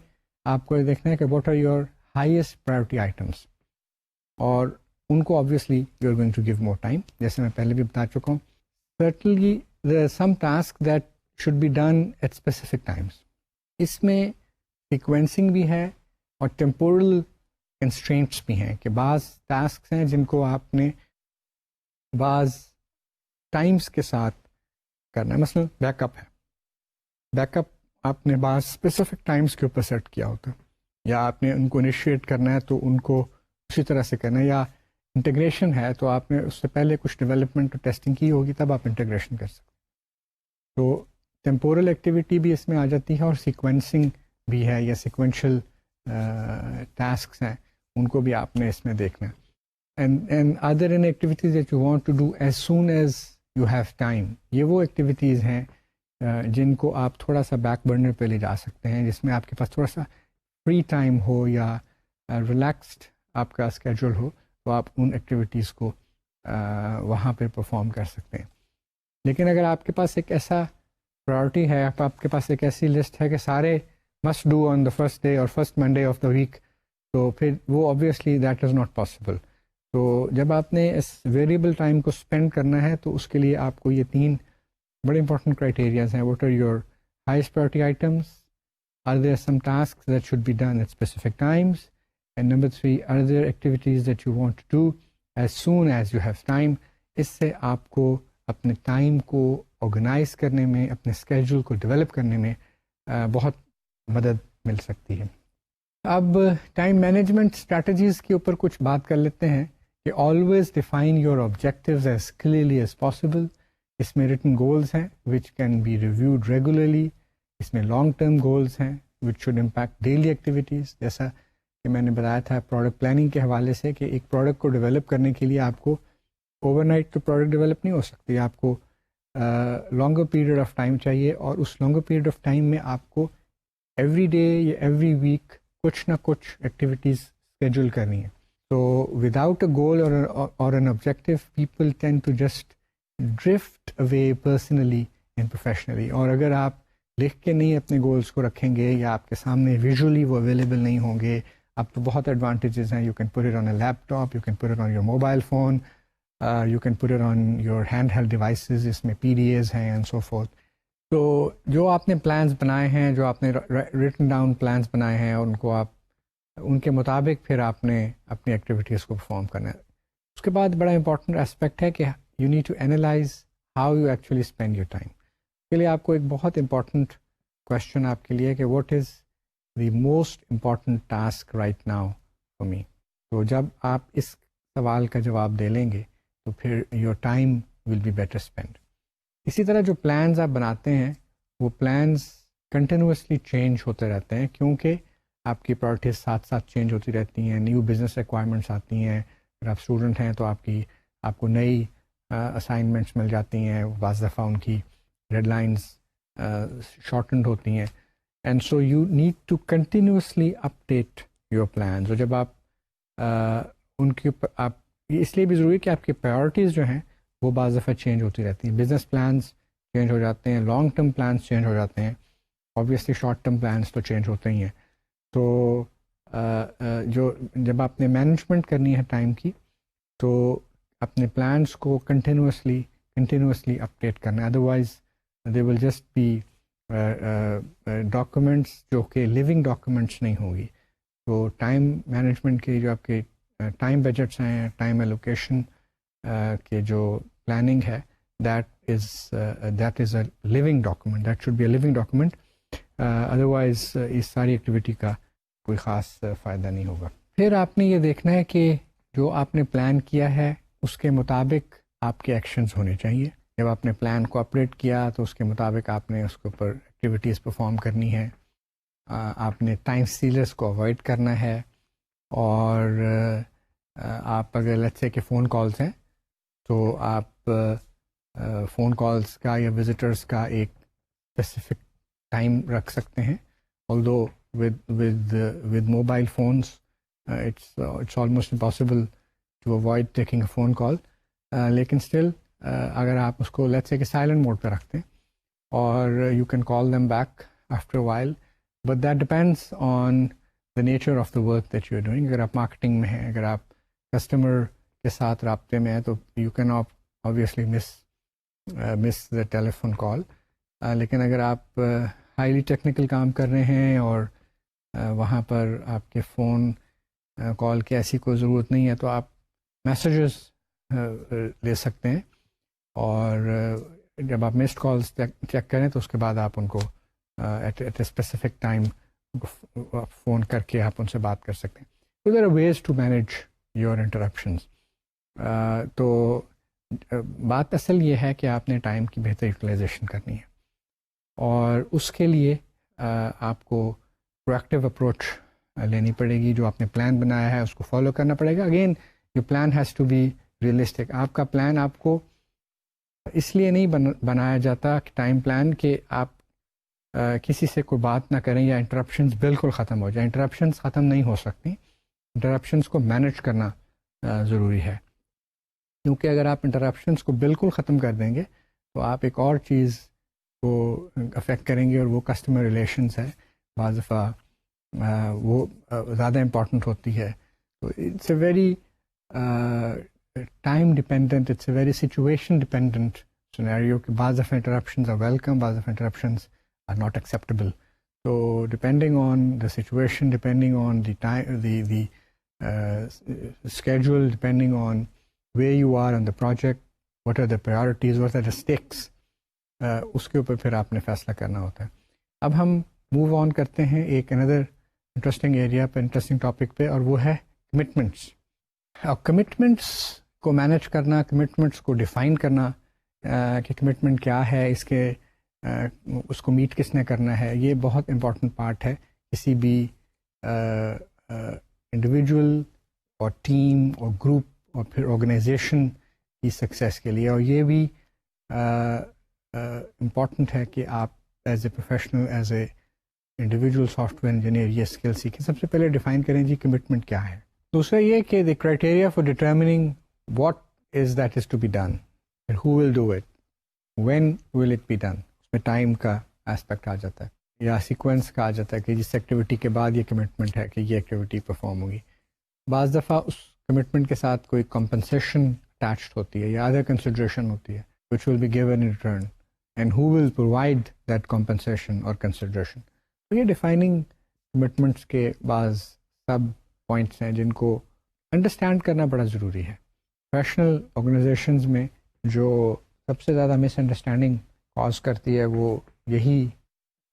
آپ کو یہ دیکھنا ہے کہ what are your highest priority items, اور ان کو obviously you are going to give more time. جیسے میں پہلے بھی بتا چکا ہوں, certainly there are some task that should be done at specific times. اس میں سیکوینسنگ بھی ہے اور ٹیمپورل کنسٹرینٹس بھی ہیں کہ بعض ٹاسک ہیں جن کو آپ نے بعض ٹائمز کے ساتھ کرنا ہے. مثلا بیک اپ ہے, بیک اپ آپ نے بعض اسپیسیفک ٹائمز کے اوپر سیٹ کیا ہوتا ہے, یا آپ نے ان کو انیشیٹ کرنا ہے تو ان کو اسی طرح سے کرنا ہے, یا انٹیگریشن ہے تو آپ نے اس سے پہلے کچھ ڈیولپمنٹ اور ٹیسٹنگ کی ہوگی تب آپ انٹیگریشن کر سکتے. تو ٹیمپورل ایکٹیویٹی بھی اس میں آ جاتی ہے اور سیکوینسنگ بھی ہے, یا سیکوینشل ٹاسکس ہیں ان کو بھی آپ نے اس میں دیکھنا ہے. And other activities that you want to do as soon as you have time, یہ وہ ایکٹیویٹیز ہیں جن کو آپ تھوڑا سا بیک برنر پہ لے جا سکتے ہیں, جس میں آپ کے پاس تھوڑا سا فری ٹائم ہو یا ریلیکسڈ آپ کا اسکیجول ہو, تو آپ ان ایکٹیویٹیز کو وہاں پہ پرفارم کر سکتے ہیں. لیکن اگر آپ کے پاس ایک ایسا پرائورٹی ہے, آپ کے پاس ایک ایسی لسٹ ہے کہ سارے must do on the first day اور first Monday of the week, تو پھر وہ obviously that is not possible. تو جب آپ نے اس ویریبل ٹائم کو اسپینڈ کرنا ہے تو اس کے لیے آپ کو یہ 3 بڑے امپورٹنٹ کرائٹیریاز ہیں. What are your highest priority items, are there some task that should be done at specific times, and number 3 are there activities that you want to do as soon as you have time. اس سے آپ کو اپنے time کو organise کرنے میں, اپنے schedule کو ڈیولپ کرنے میں بہت مدد مل سکتی ہے. اب ٹائم مینجمنٹ اسٹریٹجیز کے اوپر کچھ بات کر لیتے ہیں کہ always define your objectives as clearly as possible. اس میں ریٹن گولز ہیں which can be reviewed regularly. اس میں لانگ ٹرم گولز ہیں which should impact daily activities. جیسا کہ میں نے بتایا تھا پروڈکٹ پلاننگ کے حوالے سے کہ ایک پروڈکٹ کو ڈیولپ کرنے کے لیے آپ کو اوور نائٹ تو پروڈکٹ ڈیولپ نہیں ہو سکتی, آپ کو لانگر پیریڈ آف ٹائم چاہیے, اور اس لانگر پیریڈ آف ٹائم میں آپ کو ایوری ڈے یا ایوری ویک کچھ نہ کچھ ایکٹیویٹیز اسکیجول کرنی ہے. So without a goal or an objective, people tend to just drift away personally and professionally. اور اگر آپ لکھ کے نہیں اپنے گولز کو رکھیں گے یا آپ کے سامنے ویژولی وہ اویلیبل نہیں ہوں گے, اب تو بہت ایڈوانٹیجز ہیں. You can put it on a laptop, you can put it on your mobile phone, you can put it on your hand held devices. اس میں PDAs ہیں اینڈ سو فورتھ. تو جو آپ نے پلانس بنائے ہیں, جو آپ نے ریٹن ڈاؤن پلانس بنائے ہیں, اور ان کو آپ ان کے مطابق پھر آپ نے اپنی ایکٹیویٹیز کو پرفارم کرنا ہے. اس کے بعد بڑا امپورٹنٹ اسپیکٹ ہے کہ you need to analyse how you actually spend your time. اس کے لیے آپ کو ایک بہت امپورٹنٹ کویشچن آپ کے لیے کہ what is the most important task right now for me. تو جب آپ اس سوال کا جواب دے لیں گے تو پھر your time will be better spend. اسی طرح جو پلانز آپ بناتے ہیں وہ پلانز کنٹینیوسلی چینج ہوتے رہتے ہیں, کیونکہ آپ کی پرائرٹیز ساتھ ساتھ چینج ہوتی رہتی ہیں, نیو بزنس ریکوائرمنٹس آتی ہیں. اگر آپ اسٹوڈنٹ ہیں تو آپ کو نئی اسائنمنٹس مل جاتی ہیں, بعض دفعہ ان کی ڈیڈ لائنس شارٹنڈ ہوتی ہیں, and so you need to continuously update your plans. اور جب آپ ان کے اوپر آپ یہ اس لیے بھی ضروری ہے کہ آپ کی پرائرٹیز جو ہیں وہ بعض دفعہ چینج ہوتی رہتی ہیں. بزنس پلانس چینج ہو جاتے ہیں, لانگ ٹرم پلانس چینج ہو جاتے ہیں, آبویسلی شارٹ ٹرم پلانس تو چینج ہوتے ہی ہیں. تو جب آپ نے مینجمنٹ کرنی ہے ٹائم کی تو اپنے پلانس کو کنٹینیوسلی اپڈیٹ کرنا ہے. Otherwise they will just be documents جو کہ لیونگ ڈاکومنٹس نہیں ہوں گی. تو ٹائم مینجمنٹ کے جو آپ کے ٹائم بجٹس ہیں, ٹائم ایلوکیشن کے جو پلاننگ ہے, that is a living document. That should be a living document. Otherwise اس ساری ایکٹیویٹی کا کوئی خاص فائدہ نہیں ہوگا. پھر آپ نے یہ دیکھنا ہے کہ جو آپ نے پلان کیا ہے اس کے مطابق آپ کے ایکشنز ہونے چاہیے. جب آپ نے پلان کو اپڈیٹ کیا تو اس کے مطابق آپ نے اس کے اوپر ایکٹیویٹیز پرفارم کرنی ہے. آپ نے ٹائم سیلرز کو اوائڈ کرنا ہے. اور آپ اگر لیٹس سے کہ فون کالز ہیں تو آپ فون کالز کا یا وزٹرز کا ایک اسپیسیفک ٹائم رکھ سکتے ہیں. although with mobile phones it's almost impossible to avoid taking a phone call. لیکن still اگر آپ اس کو لیٹس سے کہ سائلنٹ موڈ پہ رکھتے ہیں اور you can call them back after a while, but that depends on the nature of the work that you're doing. اگر آپ مارکیٹنگ میں ہیں, اگر آپ کسٹمر کے ساتھ رابطے میں ہیں تو you can obviously miss the telephone call. لیکن اگر آپ ہائیلی ٹیکنیکل کام کر رہے ہیں اور وہاں پر آپ کے فون کال کی ایسی کوئی ضرورت نہیں ہے تو آپ میسیجز لے سکتے ہیں. اور جب آپ مسڈ کالز چیک کریں تو اس کے بعد آپ ان کو at a specific time phone کر کے آپ ان سے بات کر سکتے ہیں. So there are ways to manage your interruptions. تو بات اصل یہ ہے کہ آپ نے ٹائم کی بہتر یوٹیلائزیشن کرنی ہے اور اس کے لیے آپ کو پرویکٹیو اپروچ لینی پڑے گی. جو آپ نے پلان بنایا ہے اس کو فالو کرنا پڑے گا. Again your plan has to be realistic. آپ کا پلان آپ کو اس لیے نہیں بنایا جاتا کہ ٹائم پلان کہ آپ کسی سے کوئی بات نہ کریں یا انٹرپشنز بالکل ختم ہو جائیں. انٹرپشنز ختم نہیں ہو سکتی. انٹرپشنز کو مینیج کرنا ضروری ہے, کیونکہ اگر آپ انٹرپشنز کو بالکل ختم کر دیں گے تو آپ ایک اور چیز کو افیکٹ کریں گے اور وہ کسٹمر ریلیشنز ہے. بعض دفعہ وہ زیادہ امپورٹنٹ ہوتی ہے. تو it's a very time dependent, it's a very situation dependent scenario کہ بعض دفعہ انٹرپشنز آر ویلکم, بعض دفعہ انٹرپشنز are not acceptable. So depending on the situation, depending on the time, the schedule, depending on where you are on the project, what are the priorities, what are the stakes, اس کے اوپر پھر آپ نے فیصلہ کرنا ہوتا ہے. اب ہم موو آن کرتے ہیں ایک اندر انٹرسٹنگ ایریا پہ, انٹرسٹنگ ٹاپک پہ, اور وہ ہے کمٹمنٹس. اور کمٹمنٹس کو مینیج کرنا, کمٹمنٹس کو ڈیفائن کرنا کہ کمٹمنٹ کیا ہے, اس کو میٹ کس نے کرنا ہے, یہ بہت امپورٹنٹ پارٹ ہے کسی بھی انڈیویجول اور ٹیم اور گروپ اور پھر آرگنائزیشن کی سکسیس کے لیے. اور یہ بھی امپورٹنٹ ہے کہ آپ as a professional, as a individual soft where engineer یہ اسکل سیکھیں. سب سے پہلے ڈیفائن کریں جی کمٹمنٹ کیا ہے. دوسرا یہ کہ the criteria for determining what is that is to be done, who will do it, when will it be done. اس میں ٹائم کا اسپیکٹ آ جاتا ہے یا سیکوینس کا آ جاتا ہے کہ جس ایکٹیویٹی کے بعد یہ کمٹمنٹ ہے کہ یہ ایکٹیویٹی پرفارم ہوگی. بعض دفعہ اس کمٹمنٹ کے ساتھ کوئی کمپنسیشن اٹیچڈ ہوتی ہے یا ادر کنسیڈریشن ہوتی ہے which will be given in return, and who will provide that compensation or consideration. تو یہ ڈیفائننگ کمٹمنٹس کے بعض سب پوائنٹس ہیں جن کو انڈرسٹینڈ کرنا بڑا ضروری ہے. پروفیشنل آرگنائزیشنز میں جو سب سے زیادہ مس انڈرسٹینڈنگ کاز کرتی ہے وہ یہی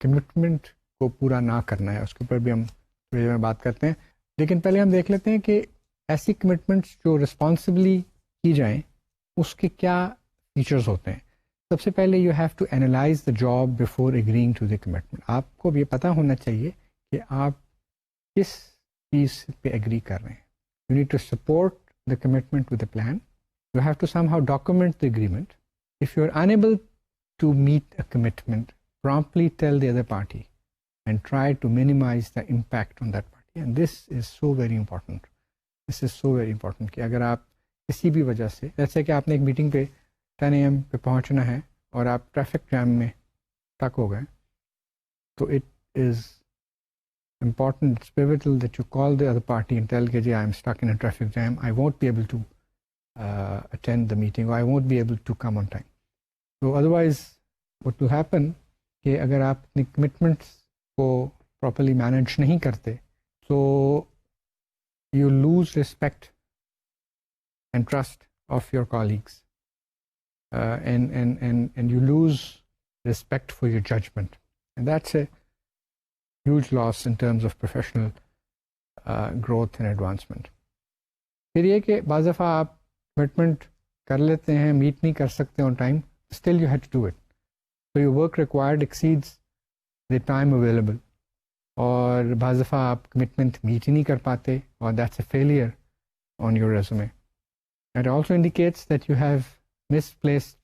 کمٹمنٹ کو پورا نہ کرنا ہے. اس کے اوپر بھی ہم تھوڑی دیر میں بات کرتے ہیں, لیکن پہلے ہم دیکھ لیتے ہیں کہ ایسی کمٹمنٹس جو رسپانسبلی کی جائیں اس کے کیا فیچرز ہوتے ہیں. سب سے پہلے you have to analyse the job before agreeing to the commitment. آپ کو یہ پتہ ہونا چاہیے کہ آپ کس چیز پہ ایگری کر رہے ہیں. You need to support the commitment with a plan. You have to somehow document the agreement. If you are unable to meet a commitment, promptly tell the other party and try to minimize the impact on that party. And this is so very important. This is so very important کہ اگر آپ کسی بھی وجہ سے, جیسے کہ آپ نے ایک میٹنگ پہ 10 AM پہ پہنچنا ہے اور آپ ٹریفک جام میں ٹک ہو گئے, تو it is important, it's pivotal that you call the other party and tell کہ جی I am stuck in a traffic jam, I won't be able to attend the meeting, or I won't be able to come on time. So otherwise what will happen کہ اگر آپ اپنی commitments کو properly manage نہیں کرتے تو you lose respect and trust of your colleagues. and you lose respect for your judgment, and that's a huge loss in terms of professional growth and advancement. پھر یہ کہ بعض دفعہ آپ کمٹمنٹ کر لیتے ہیں, میٹ نہیں کر سکتے on time, still you have to do it, so your work required exceeds the time available, اور بعض دفعہ آپ کمٹمنٹ میٹ ہی نہیں کر پاتے, اور that's a failure on your résumé. It also indicates that you have misplaced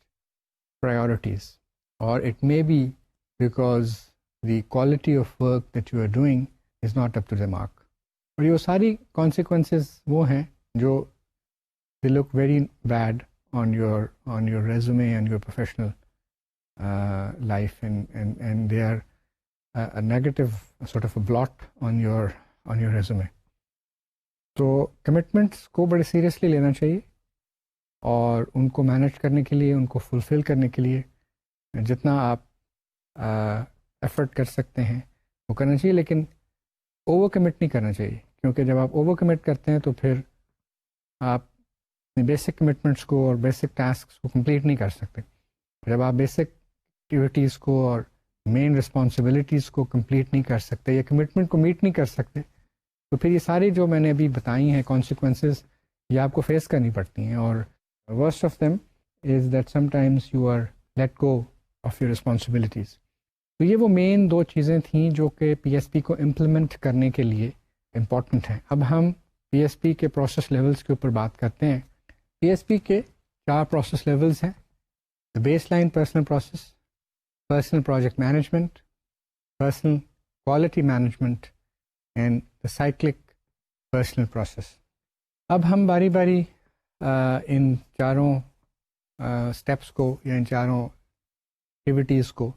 priorities, or it may be because the quality of work that you are doing is not up to the mark. اور یہ ساری consequences وہ ہیں جو they look very bad on your resume and your professional life, and they are a negative sort of a blot on your resume. تو commitments کو بڑے seriously لینا چاہیے, اور ان کو مینیج کرنے کے لیے, ان کو فلفل کرنے کے لیے جتنا آپ ایفرٹ کر سکتے ہیں وہ کرنا چاہیے, لیکن اوور کمٹ نہیں کرنا چاہیے, کیونکہ جب آپ اوور کمٹ کرتے ہیں تو پھر آپ اپنے بیسک کمٹمنٹس کو اور بیسک ٹاسکس کو کمپلیٹ نہیں کر سکتے. جب آپ بیسک ایکٹیویٹیز کو اور مین رسپانسبلٹیز کو کمپلیٹ نہیں کر سکتے یا کمٹمنٹ کو میٹ نہیں کر سکتے, تو پھر یہ ساری جو میں نے ابھی بتائی ہیں کانسیکوینسز یہ آپ کو فیس کرنی پڑتی ہیں. اور worst of them is that sometimes you are let go of your responsibilities. تو یہ وہ مین دو چیزیں تھیں جو کہ پی ایس پی کو امپلیمنٹ کرنے کے لیے امپورٹنٹ ہیں. اب ہم پی ایس پی کے پروسیس لیولز کے اوپر بات کرتے ہیں. پی ایس پی کے 4 پروسیس لیولز ہیں: the baseline personal process, personal project management, personal quality management, and the cyclic personal process. اب ہم باری باری ان چاروں اسٹیپس کو یا ان چاروں ایکٹیویٹیز کو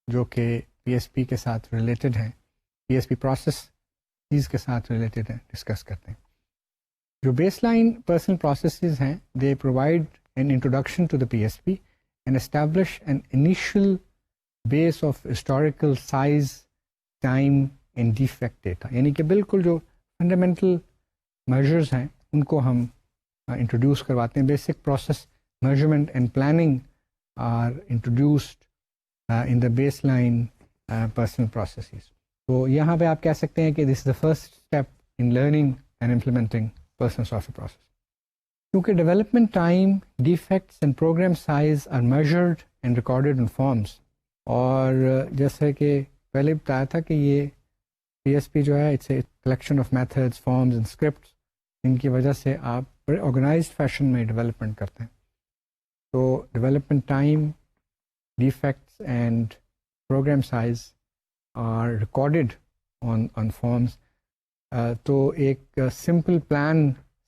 جو کہ پی ایس پی کے ساتھ ریلیٹڈ ہیں, پی ایس پی پروسیس چیز کے ساتھ ریلیٹڈ ہیں, ڈسکس کرتے ہیں. جو بیس لائن پرسنل پروسیسز ہیں, they provide an introduction to the P S P and establish an initial base of historical size, time and defect data. یعنی کہ بالکل جو فنڈامنٹل میجرز ہیں ان کو ہم انٹروڈیوس کرواتے ہیں. Basic process measurement and planning are introduced in the baseline personal processes. تو یہاں پہ آپ کہہ سکتے ہیں کہ this is the first step in learning and implementing personal software process. کیونکہ development time, defects and program size are measured and recorded in forms. اور جیسے کہ پہلے بتایا تھا کہ یہ پی ایس پی جو ہے it's a collection of methods, forms and scripts, جن کی وجہ سے آپ بڑے آرگنائزڈ فیشن میں ڈیولپمنٹ کرتے ہیں. تو development time, defects and program size are recorded on forms. تو ایک simple plan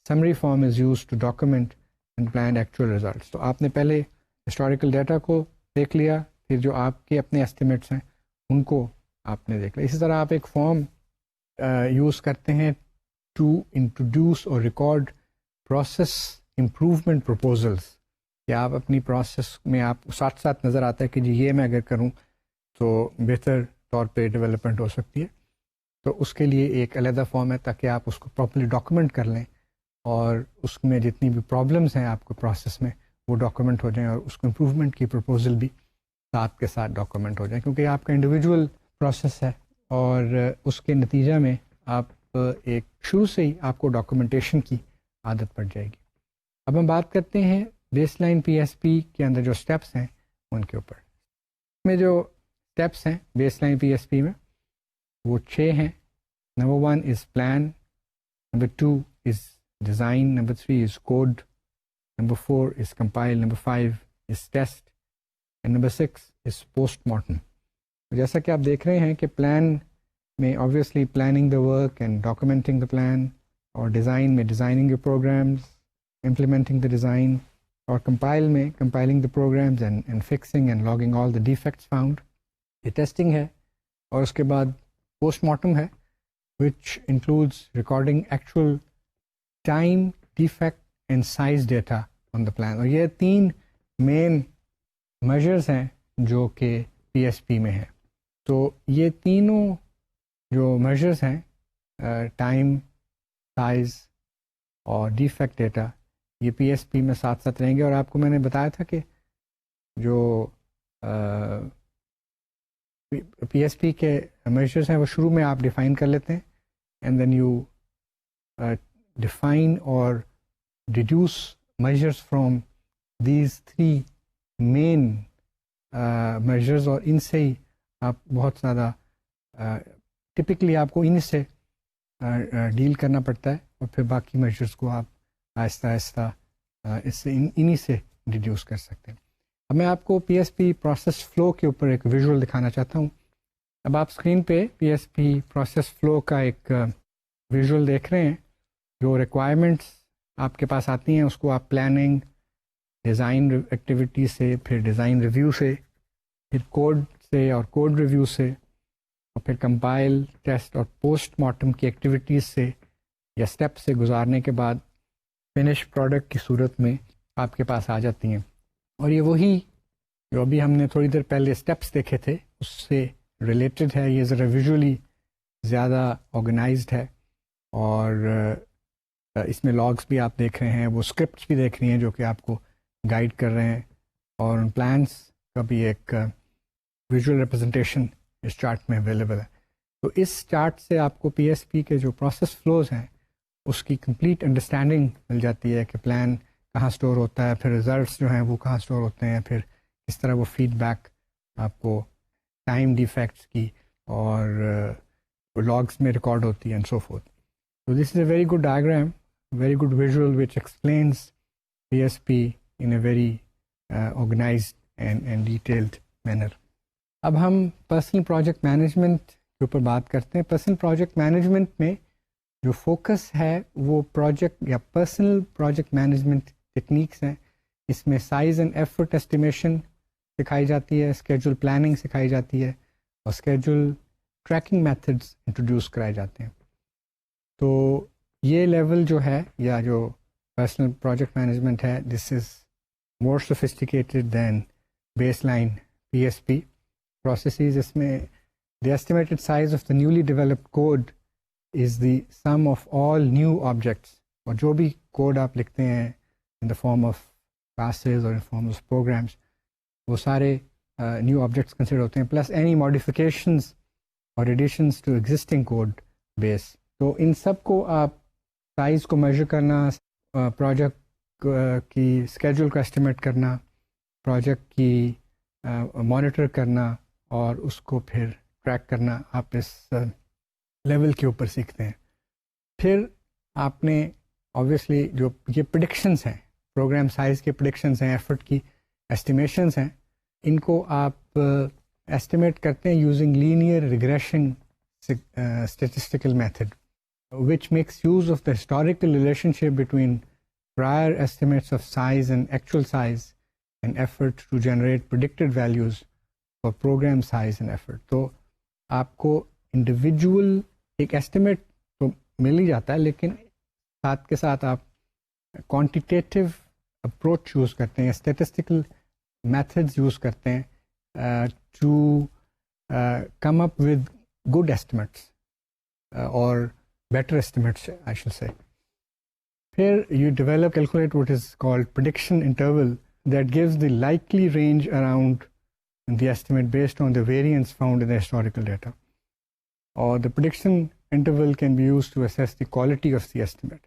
summary form is used to document and plan actual results. تو آپ نے پہلے historical data کو دیکھ لیا, پھر جو آپ کے اپنے estimates ہیں ان کو آپ نے دیکھ لیا. اسی طرح آپ ایک فارم یوز کرتے ہیں to introduce or record process improvement proposals. کہ آپ اپنی پروسیس میں آپ ساتھ ساتھ نظر آتا ہے کہ جی یہ میں اگر کروں تو بہتر طور پہ ڈیولپمنٹ ہو سکتی ہے. تو اس کے لیے ایک علیحدہ فارم ہے تاکہ آپ اس کو پراپرلی ڈاکومنٹ کر لیں, اور اس میں جتنی بھی پرابلمس ہیں آپ کو پروسیس میں وہ ڈاکومنٹ ہو جائیں, اور اس کو امپروومنٹ کی پروپوزل بھی ساتھ کے ساتھ ڈاکومنٹ ہو جائیں, کیونکہ آپ کا انڈیویجول پروسیس ہے اور اس کے نتیجہ میں آپ ایک شروع سے ہی آپ کو ڈاکومنٹیشن کی عادت پڑ جائے گی. اب ہم بات کرتے ہیں بیس لائن پی ایس پی کے اندر جو اسٹیپس ہیں ان کے اوپر. میں جو اسٹیپس ہیں بیس لائن پی ایس پی میں وہ 6 ہیں. Number 1 is plan, number 2 is design, number 3 is code, number 4 is compile, number 5 is test, and number 6 is post mortem. جیسا کہ آپ دیکھ رہے ہیں کہ پلان میں obviously planning the work and documenting the plan, اور ڈیزائن میں designing the programs, implementing the design, اور compile میں compiling the programs and fixing and logging all the defects found. یہ testing ہے, اور اس کے بعد post mortem ہے which includes recording actual time, defect and size data on the plan. اور یہ 3 main measures ہیں جو کہ پی ایس پی میں ہیں. تو یہ تینوں جو measures ہیں time, size اور defect data, یہ پی ایس پی میں ساتھ ساتھ رہیں گے. اور آپ کو میں نے بتایا تھا کہ جو پی ایس پی کے میجرس ہیں وہ شروع میں آپ ڈیفائن کر لیتے ہیں اینڈ دین یو ڈیفائن اور deduce measures from these 3 main measures, اور ان سے ہی آپ بہت زیادہ ٹپکلی آپ کو ان سے ڈیل کرنا پڑتا ہے, اور پھر باقی میجرس کو آپ آہستہ آہستہ اس سے انہی سے ڈیڈیوس کر سکتے ہیں. اب میں آپ کو پی ایس پی پروسیس فلو کے اوپر ایک ویژول دکھانا چاہتا ہوں. اب آپ اسکرین پہ پی ایس پی پروسیس فلو کا ایک ویژول دیکھ رہے ہیں. جو ریکوائرمنٹس آپ کے پاس آتی ہیں اس کو آپ پلاننگ, ڈیزائن ایکٹیویٹی سے, پھر ڈیزائن ریویو سے, پھر کوڈ سے اور کوڈ ریویو سے, اور پھر کمپائل, ٹیسٹ اور پوسٹ مارٹم کی ایکٹیویٹیز سے یا اسٹیپ سے گزارنے کے بعد فنش پروڈکٹ کی صورت میں آپ کے پاس آ جاتی ہیں. اور یہ وہی جو ابھی ہم نے تھوڑی دیر پہلے اسٹیپس دیکھے تھے اس سے ریلیٹڈ ہے. یہ ذرا ویژولی زیادہ آرگنائزڈ ہے, اور اس میں لاگس بھی آپ دیکھ رہے ہیں, وہ اسکرپٹس بھی دیکھ رہی ہیں جو کہ آپ کو گائیڈ کر رہے ہیں, اور ان پلانس کا بھی ایک ویژول ریپرزنٹیشن اس چارٹ میں اویلیبل ہے. تو اس چارٹ سے آپ کو پی ایس پی کے جو پروسیس فلوز ہیں اس کی کمپلیٹ انڈرسٹینڈنگ مل جاتی ہے کہ پلان کہاں اسٹور ہوتا ہے, پھر ریزلٹس جو ہیں وہ کہاں اسٹور ہوتے ہیں, پھر کس طرح وہ فیڈ بیک آپ کو ٹائم ڈیفیکٹس کی اور لاگس میں ریکارڈ ہوتی ہے and so forth. So this is a very good diagram, very good visual which explains PSP in a very organized and detailed manner. اب ہم پرسنل پروجیکٹ مینجمنٹ کے اوپر بات کرتے ہیں. پرسنل پروجیکٹ مینجمنٹ میں جو فوکس ہے وہ پروجیکٹ یا پرسنل پروجیکٹ مینجمنٹ ٹیکنیکس ہیں. اس میں سائز اینڈ ایفرٹ اسٹیمیشن سکھائی جاتی ہے, اسکیجول پلاننگ سکھائی جاتی ہے, اور اسکیجول ٹریکنگ میتھڈس انٹروڈیوس کرائے جاتے ہیں. تو یہ لیول جو ہے یا جو پرسنل پروجیکٹ مینجمنٹ ہے, this is more sophisticated than baseline P S P processes. اس میں the estimated size of the newly developed code is the sum of all new objects, اور جو بھی کوڈ آپ لکھتے ہیں in the form of classes اور in form of programmes, وہ سارے نیو آبجیکٹس کنسیڈر ہوتے ہیں, پلس اینی ماڈیفیکیشنز اور additions to existing code base. تو ان سب کو آپ سائز کو میجر کرنا, پروجیکٹ کی اسکیجول کا اسٹیمیٹ کرنا, پروجیکٹ کی مانیٹر کرنا اور اس کو پھر ٹریک کرنا, آپ اس لیول کے اوپر سیکھتے ہیں. پھر آپ نے آبویسلی جو یہ پریڈکشنز ہیں, پروگرام سائز کے پریڈکشنز ہیں, ایفرٹ کی ایسٹیمیشنز ہیں, ان کو آپ ایسٹیمیٹ کرتے ہیں using linear regression statistical method, which makes use of the historical relationship between prior estimates of size and actual size and effort to generate predicted values for program size and effort. تو آپ کو individual ایک estimate تو مل ہی جاتا ہے, لیکن ساتھ کے ساتھ آپ کوانٹیٹیو اپروچ یوز کرتے ہیں, اسٹیٹسٹیکل میتھڈز یوز کرتے ہیں to come up with good estimates اور better estimates, I should say. Here you develop, calculate what is called prediction interval that gives the likely range around the estimate based on the variance found in the historical data. Or the prediction interval can be used to assess the quality of the estimate.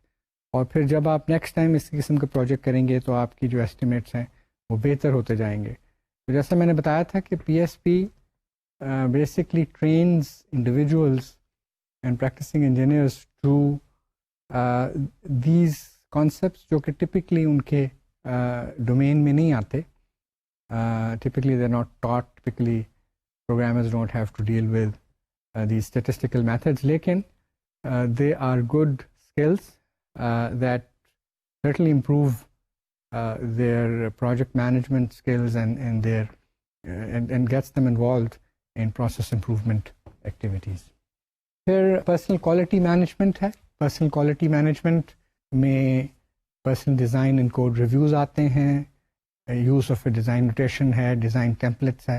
اور پھر جب آپ next time اس قسم کا project کریں گے تو آپ کی جو ایسٹیمیٹس ہیں وہ بہتر ہوتے جائیں گے. تو جیسا میں نے بتایا تھا کہ پی S P basically trains individuals and practicing engineers to these concepts جو کہ typically ان کے domain میں نہیں آتے. Typically they're not taught, typically programmers don't have to deal with these statistical methods, لیکن they are good skills that certainly improve their project management skills and their and gets them involved in process improvement activities. پھر personal quality management ہے. Personal quality management میں personal design and code reviews آتے ہیں, use of a design notation ہے, design templates ہے,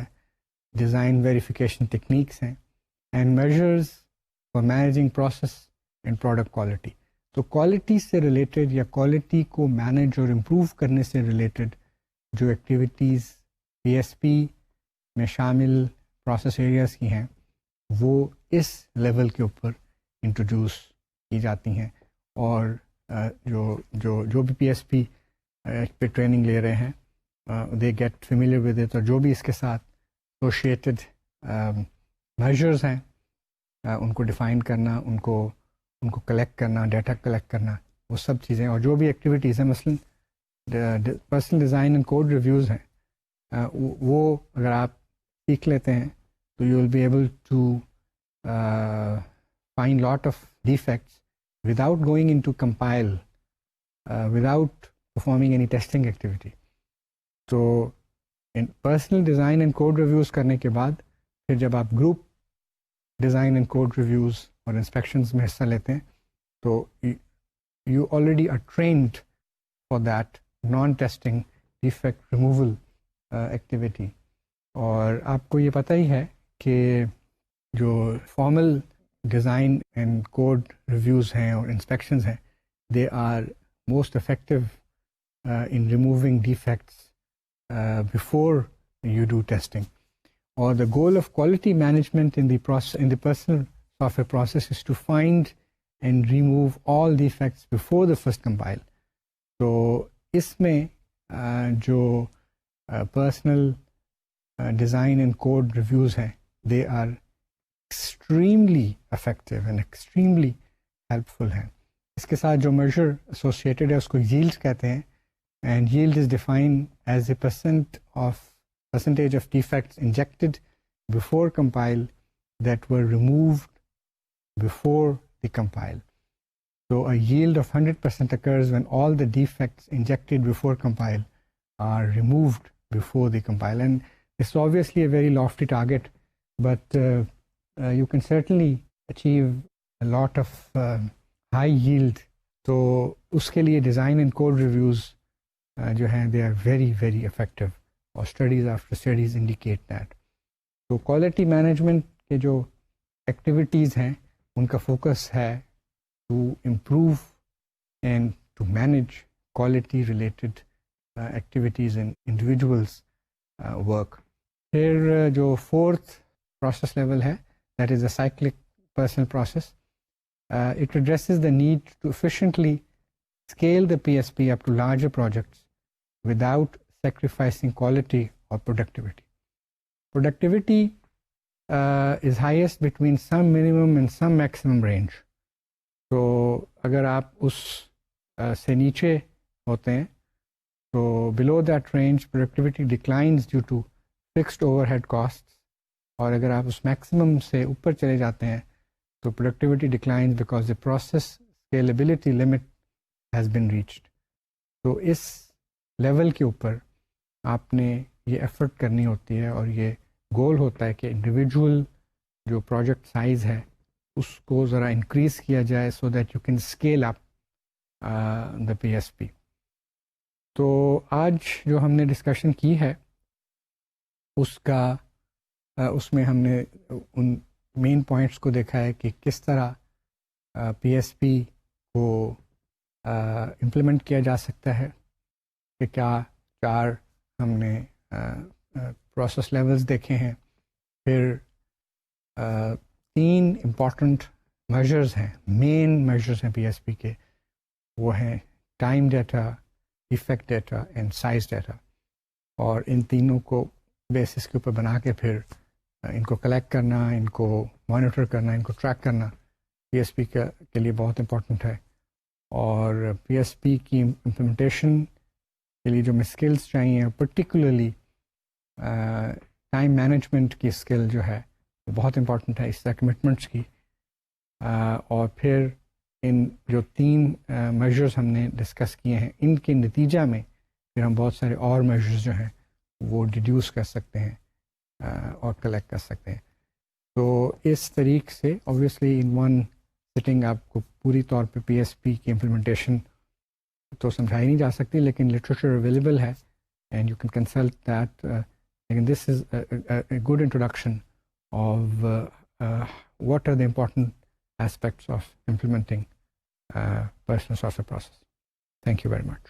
design verification techniques ہیں, and measures for managing process and product quality. تو quality سے ریلیٹڈ یا کوالٹی کو مینیج اور امپروو کرنے سے ریلیٹڈ جو ایکٹیویٹیز پی ایس پی میں شامل پروسیس ایریاز کی ہیں وہ اس لیول کے اوپر انٹروڈیوس کی جاتی ہیں، اور جو بھی پی ایس پی پہ ٹریننگ لے رہے ہیں they get familiar with it, اور جو بھی اس کے ساتھ ایسوشیٹڈ میجرز ہیں ان کو ڈیفائن کرنا، ان کو کلیکٹ کرنا، ڈیٹا کلیکٹ کرنا، وہ سب چیزیں، اور جو بھی ایکٹیویٹیز ہیں مثلاً personal design and code reviews ہیں وہ اگر آپ سیکھ لیتے ہیں تو you will be able to find lot of defects without going in to compile, without performing any testing activity. تو personal design and code reviews کرنے کے بعد پھر جب آپ group design and code reviews اور انسپیکشنز میں حصہ لیتے ہیں تو you already are trained for that non testing defect removal activity. اور آپ کو یہ پتہ ہی ہے کہ جو formal design and code reviews ہیں اور انسپیکشنز ہیں they are most effective in removing defects before you do testing. Or the goal of quality management in the personal software process is to find and remove all defects before the first compile. So اس میں جو personal design and code reviews ہیں they are extremely effective and extremely helpful ہیں. اس کے ساتھ جو measure associated ہے اس کو yield کہتے ہیں. And yield is defined as a percentage of defects injected before compile that were removed before the compile. So a yield of 100% occurs when all the defects injected before compile are removed before the compile. And it's obviously a very lofty target, but you can certainly achieve a lot of high yield. So اس کے لیے design and code reviews جو ہیں they are very very effective, اور studies after studies indicate that. تو quality management کے جو activities ہیں ان کا فوکس ہے to improve and to manage quality related activities in individuals work. پھر جو فورتھ پروسیس لیول ہے that is a cyclic personal process. It addresses the need to efficiently scale the PSP up to larger projects without sacrificing quality or productivity. Productivity is highest between some minimum and some maximum range. So اگر آپ اس سے نیچے ہوتے ہیں تو below that range productivity declines due to fixed overhead costs, اور اگر آپ اس maximum سے اوپر چلے جاتے ہیں تو productivity declines because the process scalability limit has been reached. تو اس لیول کے اوپر آپ نے یہ ایفرٹ کرنی ہوتی ہے، اور یہ گول ہوتا ہے کہ انڈیویجول جو پروجیکٹ سائز ہے اس کو ذرا انکریز کیا جائے so that you can scale up the P S پی. تو آج جو ہم نے ڈسکشن کی ہے اس میں ہم نے ان مین پوائنٹس کو دیکھا ہے کہ کس طرح پی ایس پی کو امپلیمنٹ کیا جا سکتا ہے، کہ کیا 4 ہم نے پروسیس لیولز دیکھے ہیں. پھر 3 امپورٹنٹ میجرز ہیں، مین میجرز ہیں پی ایس پی کے، وہ ہیں time data, effect data and size data. اور ان تینوں کو بیسس کے اوپر بنا کے پھر ان کو کلیکٹ کرنا، ان کو مانیٹر کرنا، ان کو ٹریک کرنا پی ایس پی کے لیے بہت امپورٹنٹ ہے. اور پی ایس پی کی امپلیمنٹیشن کے لیے جو ہمیں اسکلس چاہیے، پرٹیکولرلی ٹائم مینجمنٹ کی اسکل جو ہے وہ بہت امپورٹنٹ ہے، اس طرح کمٹمنٹس کی. اور پھر ان جو 3 میجرز ہم نے ڈسکس کیے ہیں ان کے نتیجہ میں پھر ہم بہت سارے اور میجرز جو ہیں وہ ڈیڈیوس کر سکتے ہیں اور کلیکٹ کر سکتے ہیں. تو اس طریقے سے اوبویسلی ان ون سٹنگ آپ کو پوری طور پہ پی ایس پی کی امپلیمنٹیشن تو سمجھائی نہیں جا سکتی، لیکن لٹریچر اویلیبل ہے and you can consult that. لیکن this is a good introduction of what are the important aspects of implementing personal software process. Thank you very much.